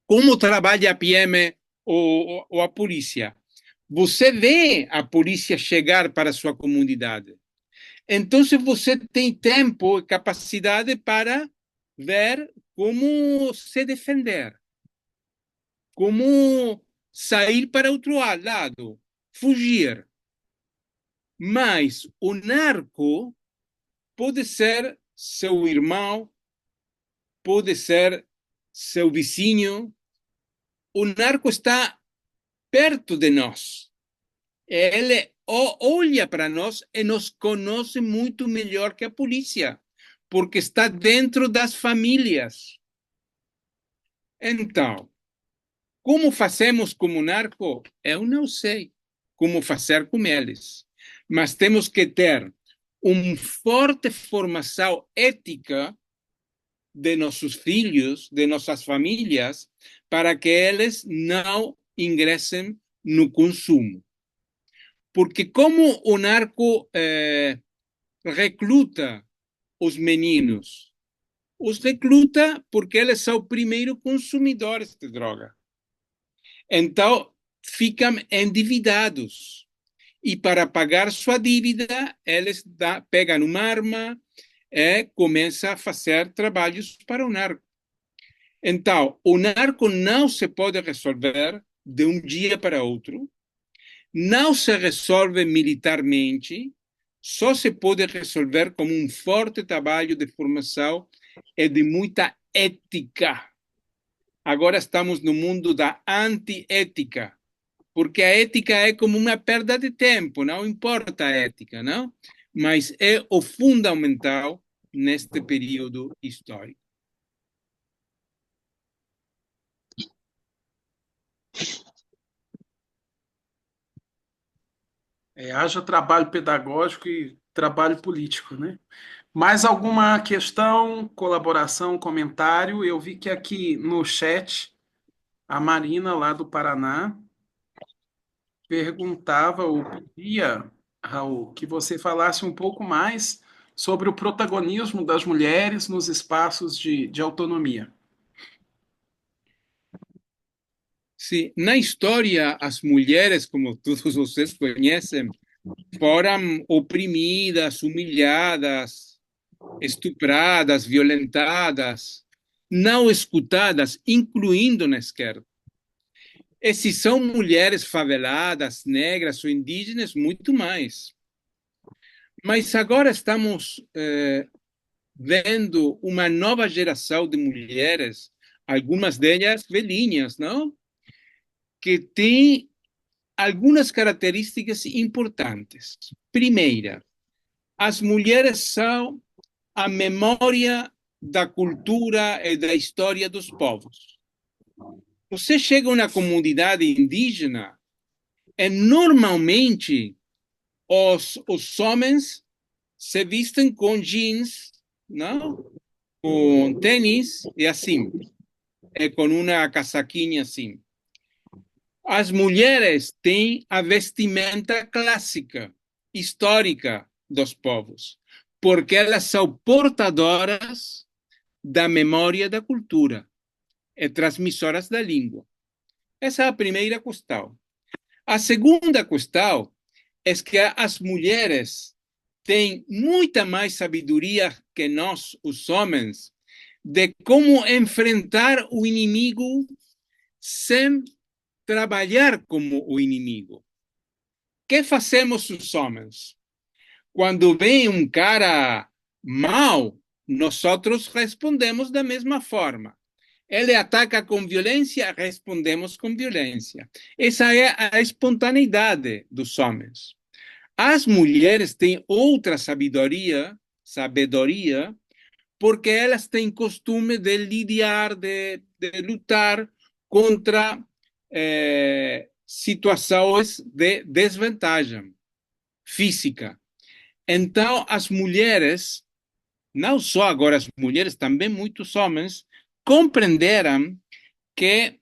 Como trabalha a PM ou a polícia? Você vê a polícia chegar para a sua comunidade. Então, você tem tempo e capacidade para ver como se defender, como sair para outro lado, fugir. Mas o narco pode ser seu irmão, pode ser seu vizinho. O narco está perto de nós. Ele olha para nós e nos conhece muito melhor que a polícia, porque está dentro das famílias. Então, como fazemos como narco? Eu não sei como fazer com eles. Mas temos que ter uma forte formação ética de nossos filhos, de nossas famílias, para que eles não ingressem no consumo. Porque como o narco recruta os meninos? Os recruta porque eles são primeiros consumidores de droga. Então, ficam endividados. E para pagar sua dívida, eles pegam uma arma e começam a fazer trabalhos para o narco. Então, o narco não se pode resolver de um dia para outro, não se resolve militarmente, só se pode resolver com um forte trabalho de formação e de muita ética. Agora estamos no mundo da antiética, porque a ética é como uma perda de tempo, não importa a ética, não? Mas é o fundamental neste período histórico. Haja trabalho pedagógico e trabalho político, né? Mais alguma questão, colaboração, comentário? Eu vi que aqui no chat a Marina, lá do Paraná, perguntava ou pedia, Raul, que você falasse um pouco mais sobre o protagonismo das mulheres nos espaços de autonomia. Sim, na história, as mulheres, como todos vocês conhecem, foram oprimidas, humilhadas, estupradas, violentadas, não escutadas, incluindo na esquerda. E se são mulheres faveladas, negras ou indígenas, muito mais. Mas agora estamos vendo uma nova geração de mulheres, algumas delas velhinhas, não? Que tem algumas características importantes. Primeira, as mulheres são a memória da cultura e da história dos povos. Você chega a uma comunidade indígena e normalmente os homens se vestem com jeans, não? Com tênis e assim, com uma casaquinha assim. As mulheres têm a vestimenta clássica, histórica dos povos, porque elas são portadoras da memória da cultura e transmissoras da língua. Essa é a primeira questão. A segunda questão é que as mulheres têm muita mais sabedoria que nós, os homens, de como enfrentar o inimigo sem trabalhar como o inimigo. O que fazemos os homens? Quando vem um cara mau, nós respondemos da mesma forma. Ele ataca com violência, respondemos com violência. Essa é a espontaneidade dos homens. As mulheres têm outra sabedoria, porque elas têm costume de lidiar, de lutar contra situações de desvantagem física. Então, as mulheres, não só agora as mulheres, também muitos homens, compreenderam que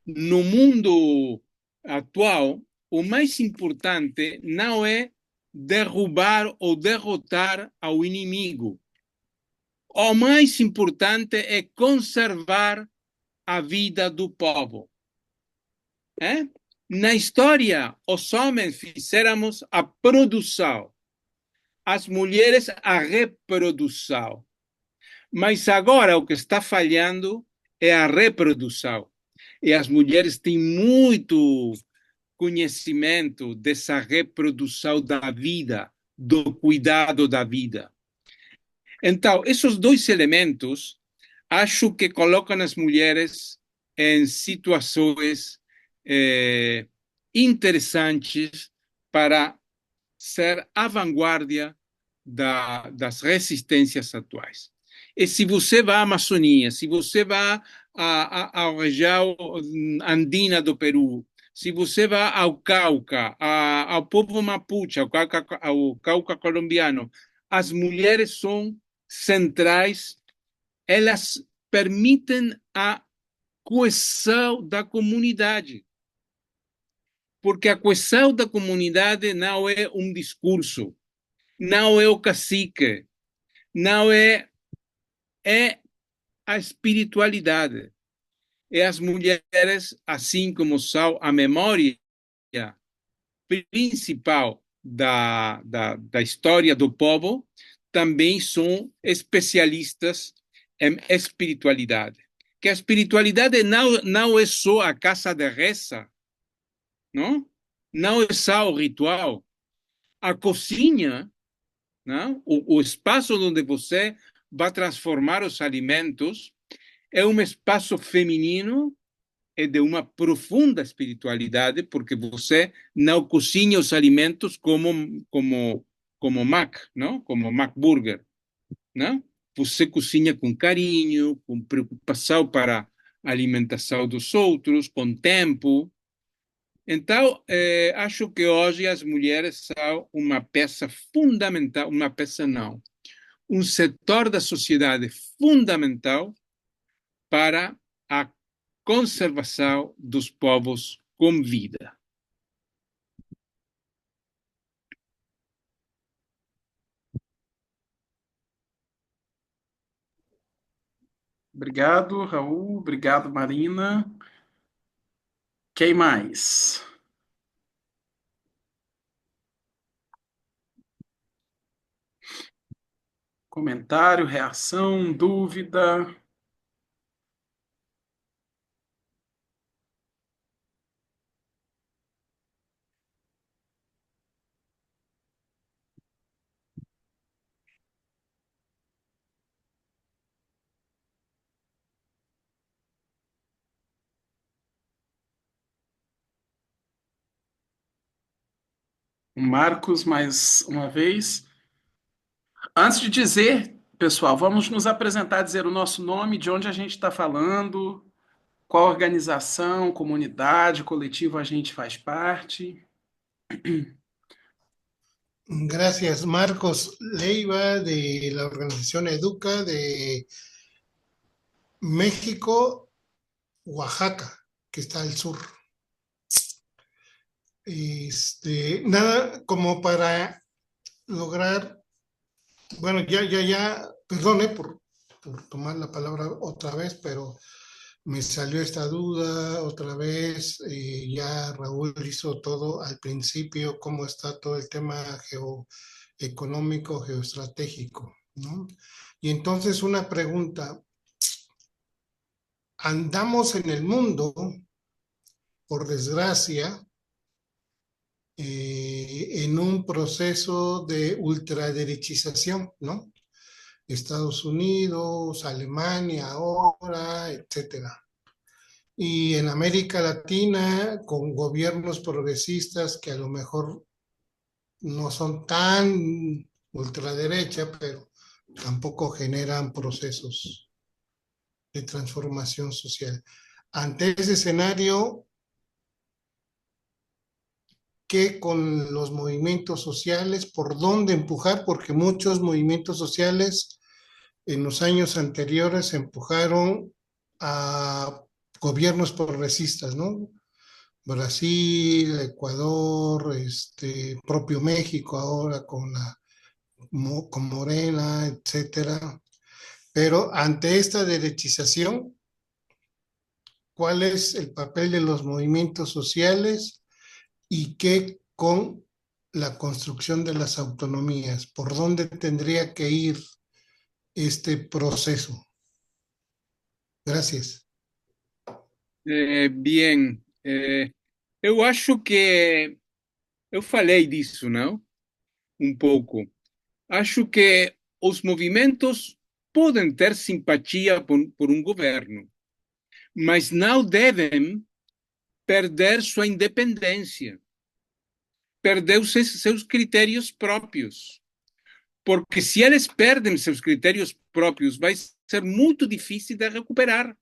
no mundo atual, o mais importante não é derrubar ou derrotar ao inimigo. O mais importante é conservar a vida do povo. Na história, os homens fizéramos a produção, as mulheres a reprodução. Mas agora o que está falhando é a reprodução. E as mulheres têm muito conhecimento dessa reprodução da vida, do cuidado da vida. Então, esses dois elementos, acho que colocam as mulheres em situações interessantes para ser a vanguarda das resistências atuais. E se você vai à Amazônia, se você vai à região andina do Peru, Se você vai ao Cauca, ao povo mapuche, ao Cauca colombiano, as mulheres são centrais, elas permitem a coesão da comunidade. Porque a coesão da comunidade não é um discurso, não é o cacique, não é a espiritualidade. É as mulheres, assim como são a memória principal da história do povo, também são especialistas em espiritualidade. Que a espiritualidade não é só a casa de reza, não? Não é só o ritual. A cozinha, não? O espaço onde você vai transformar os alimentos é um espaço feminino e de uma profunda espiritualidade, porque você não cozinha os alimentos como Mac, não? Como Mac Burger, não? Você cozinha com carinho, com preocupação para a alimentação dos outros, com tempo. Então, acho que hoje as mulheres são uma peça fundamental, uma peça não, um setor da sociedade fundamental para a conservação dos povos com vida. Obrigado, Raul. Obrigado, Marina. Quem mais? Comentário, reação, dúvida? Marcos, mais uma vez. Antes de dizer, pessoal, vamos nos apresentar, dizer o nosso nome, de onde a gente está falando, qual organização, comunidade, coletivo a gente faz parte. Gracias, Marcos Leiva, de la organización Educa de México, Oaxaca, que está al sur. Nada como para lograr, bueno, perdone por tomar la palabra otra vez, pero me salió esta duda otra vez. Ya Raúl hizo todo al principio, cómo está todo el tema geoeconómico, geoestratégico, ¿no? Y entonces una pregunta, andamos en el mundo, por desgracia, en un proceso de ultraderechización, ¿no? Estados Unidos, Alemania ahora, etcétera. Y en América Latina, con gobiernos progresistas que a lo mejor no son tan ultraderecha, pero tampoco generan procesos de transformación social. Ante ese escenario, ¿qué con los movimientos sociales? ¿Por dónde empujar? Porque muchos movimientos sociales en los años anteriores empujaron a gobiernos progresistas, ¿no? Brasil, Ecuador, propio México ahora con Morena, etcétera. Pero ante esta derechización, ¿cuál es el papel de los movimientos sociales y qué con la construcción de las autonomías? ¿Por dónde tendría que ir este proceso? Gracias. Bien, eu acho que eu falei disso, não? Um pouco. Acho que os movimentos podem ter simpatia por um governo, mas não devem perder sua independência, perder os seus critérios próprios. Porque se eles perdem seus critérios próprios, vai ser muito difícil de recuperar.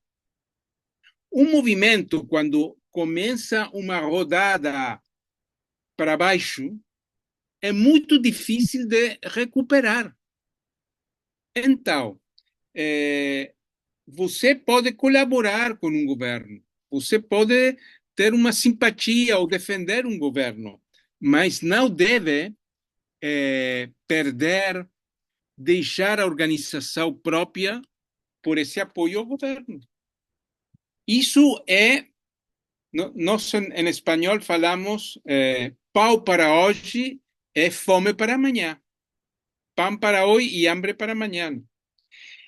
Um movimento, quando começa uma rodada para baixo, é muito difícil de recuperar. Então, você pode colaborar com um governo, você pode ter uma simpatia ou defender um governo, mas não deve perder, deixar a organização própria por esse apoio ao governo. Isso é, nós em espanhol falamos, pão para hoje é fome para amanhã. Pão para hoje e hambre para amanhã.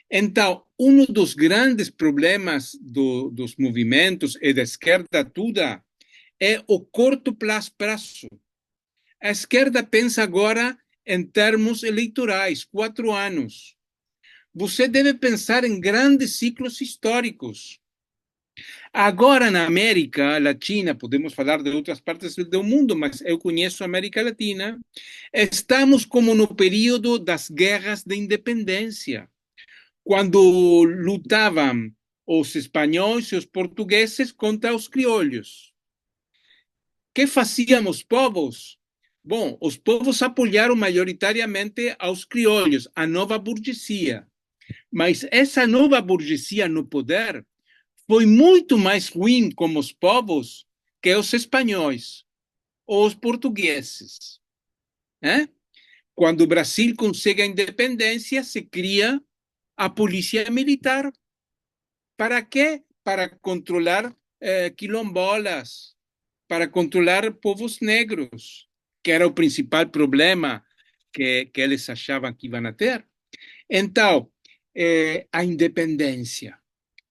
Então, um dos grandes problemas dos movimentos e da esquerda toda é o curto prazo. A esquerda pensa agora em termos eleitorais, 4 anos. Você deve pensar em grandes ciclos históricos. Agora, na América Latina, podemos falar de outras partes do mundo, mas eu conheço a América Latina, estamos como no período das guerras de independência, quando lutavam os espanhóis e os portugueses contra os crioulos. O que faziam os povos? Bom, os povos apoiaram majoritariamente aos crioulos, a nova burguesia. Mas essa nova burguesia no poder foi muito mais ruim como os povos que os espanhóis ou os portugueses. Quando o Brasil consegue a independência, se cria a polícia militar. Para quê? Para controlar quilombolas, para controlar povos negros, que era o principal problema que eles achavam que iam ter. Então, a independência,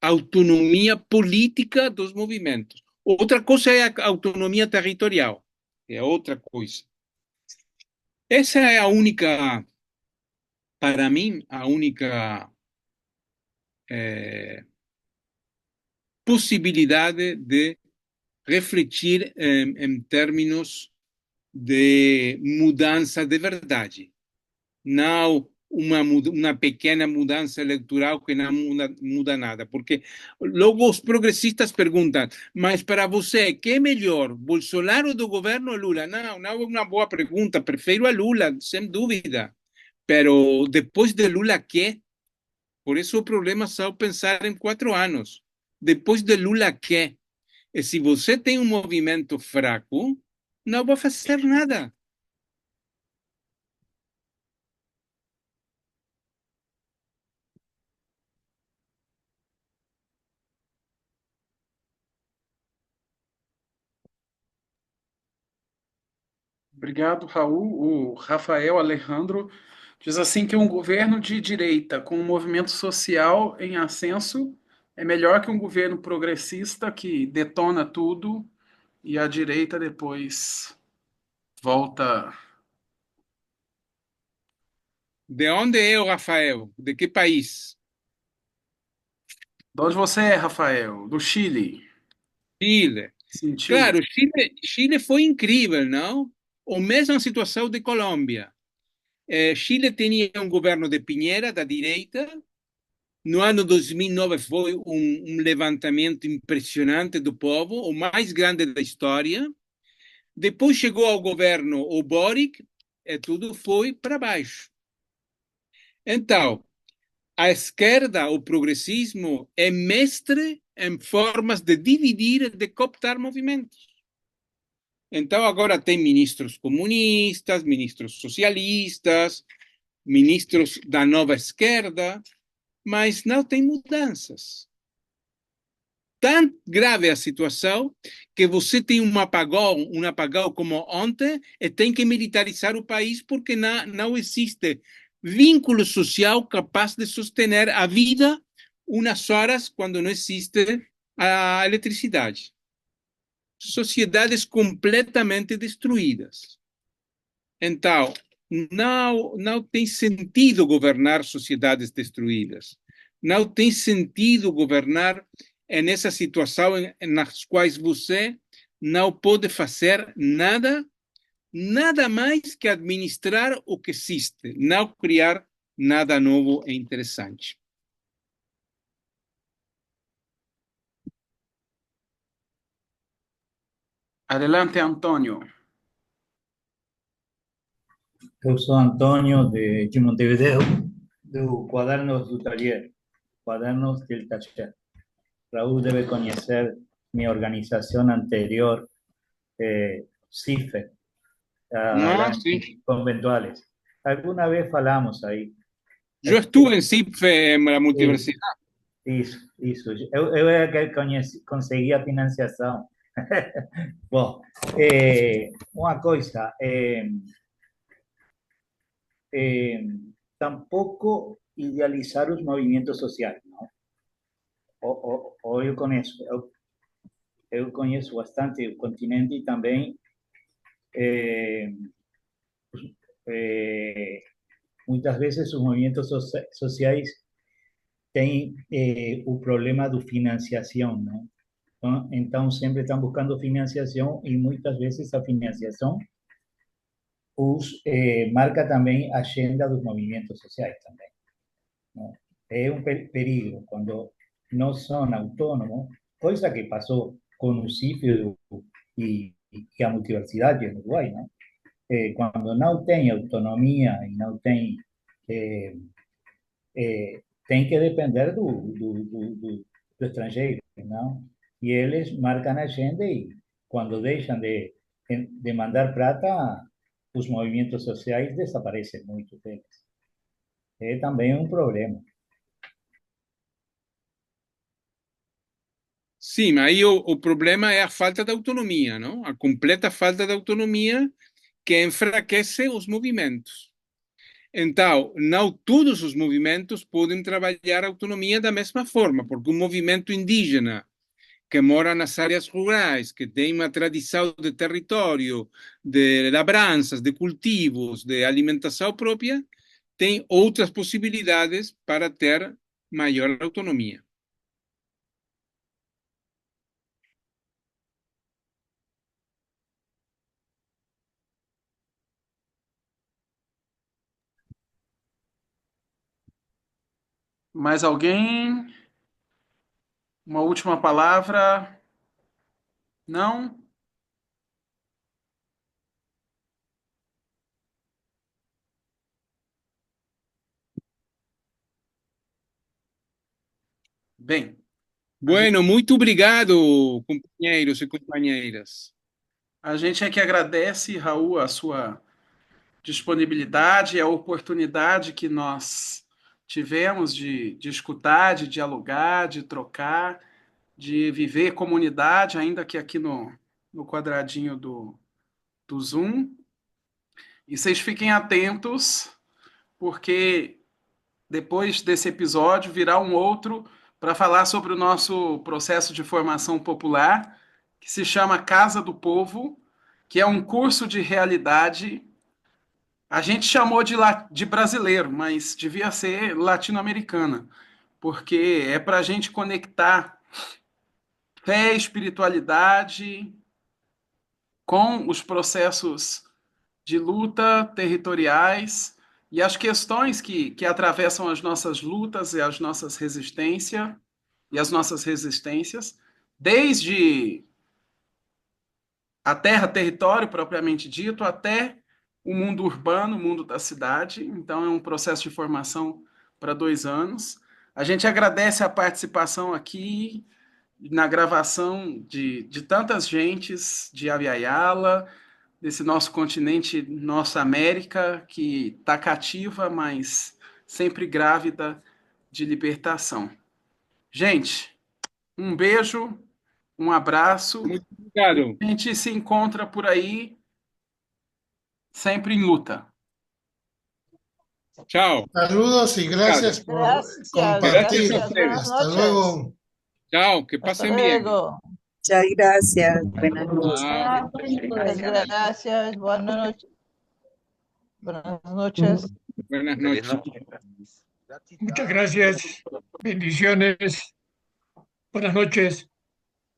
a autonomia política dos movimentos. Outra coisa é a autonomia territorial, é outra coisa. Essa é a única, para mim, a única possibilidade de refletir em termos de mudança de verdade. Não uma pequena mudança eleitoral que não muda nada, porque logo os progressistas perguntam, mas para você, que é melhor, Bolsonaro do governo ou Lula? Não é uma boa pergunta, prefiro a Lula, sem dúvida, pero depois de Lula, que? Por isso o problema é só pensar em 4 anos. Depois de Lula, que? E se você tem um movimento fraco, não vai fazer nada. Obrigado, Raul. O Rafael Alejandro diz assim que um governo de direita com um movimento social em ascenso é melhor que um governo progressista que detona tudo e a direita depois volta. De onde é o Rafael? De que país? De onde você é, Rafael? Do Chile. Chile. Sentiu? Claro, Chile foi incrível, não? Ou mesmo a situação de Colômbia. Chile tinha um governo de Piñera, da direita. No ano 2009 foi um levantamento impressionante do povo, o mais grande da história. Depois chegou ao governo o Boric e tudo foi para baixo. Então, a esquerda, o progressismo, é mestre em formas de dividir e de cooptar movimentos. Então, agora tem ministros comunistas, ministros socialistas, ministros da nova esquerda, mas não tem mudanças. Tão grave a situação que você tem um apagão como ontem, e tem que militarizar o país porque não existe vínculo social capaz de sostener a vida umas horas quando não existe a eletricidade. Sociedades completamente destruídas. Então, não tem sentido governar sociedades destruídas. Não tem sentido governar nessa situação nas quais você não pode fazer nada mais que administrar o que existe, não criar nada novo e interessante. Adelante, Antônio. Eu sou Antônio de Montevideo, do Quadernos do Taller, Quadernos del Taller. Raúl debe conhecer minha organização anterior, CIFE, Ah, allá sim. en Conventuales. Alguna vez falamos aí. Eu estuve em CIPFE, na multiversidade. Isso. Eu era que consegui a financiação. Bom, uma coisa, tampouco idealizar os movimentos sociais, não? Ou eu conheço bastante o continente e também muitas vezes os movimentos sociais têm o problema da financiação, não? Então, sempre estão buscando financiação e muitas vezes a financiação marca também a agenda dos movimentos sociais também, não? É um perigo quando não são autônomos, coisa que passou com o CIF e a multiversidade no Uruguai, não? Quando não tem autonomia e não tem tem que depender do estrangeiro, não? E eles marcam a agenda e quando deixam de mandar prata, os movimentos sociais desaparecem muito deles. É também um problema. Sim, mas aí o problema é a falta de autonomia, não? A completa falta de autonomia que enfraquece os movimentos. Então, não todos os movimentos podem trabalhar a autonomia da mesma forma, porque um movimento indígena que mora nas áreas rurais, que tem uma tradição de território, de labranças, de cultivos, de alimentação própria, tem outras possibilidades para ter maior autonomia. Mais alguém? Uma última palavra? Não? Bem, Bueno, muito obrigado, companheiros e companheiras. a gente é que agradece, Raul, a sua disponibilidade, a oportunidade que nós tivemos de escutar, de dialogar, de trocar, de viver comunidade, ainda que aqui no quadradinho do Zoom. E vocês fiquem atentos, porque depois desse episódio virá um outro para falar sobre o nosso processo de formação popular, que se chama Casa do Povo, que é um curso de realidade. A gente chamou de brasileiro, mas devia ser latino-americana, porque é para a gente conectar fé e espiritualidade com os processos de luta territoriais e as questões que atravessam as nossas lutas e as nossas resistências, desde a terra, território propriamente dito, até o mundo urbano, o mundo da cidade. Então, é um processo de formação para 2 anos. A gente agradece a participação aqui na gravação de tantas gentes de Aviala, desse nosso continente, nossa América, que está cativa, mas sempre grávida de libertação. Gente, um beijo, um abraço. Muito obrigado. A gente se encontra por aí, sempre em luta. Tchau. Saludos y gracias por Gracias, compartir. gracias a ustedes. buenas Hasta noches. luego. Tchau, que Hasta pasen bien. luego. Muchas gracias. Buenas noches. Ah, Muchas gracias, buenas noches. Buenas noches. buenas noches. Muchas gracias. Bendiciones. Buenas noches.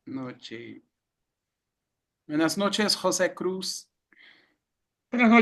Noche. Buenas noches, José Cruz. Buenas noches.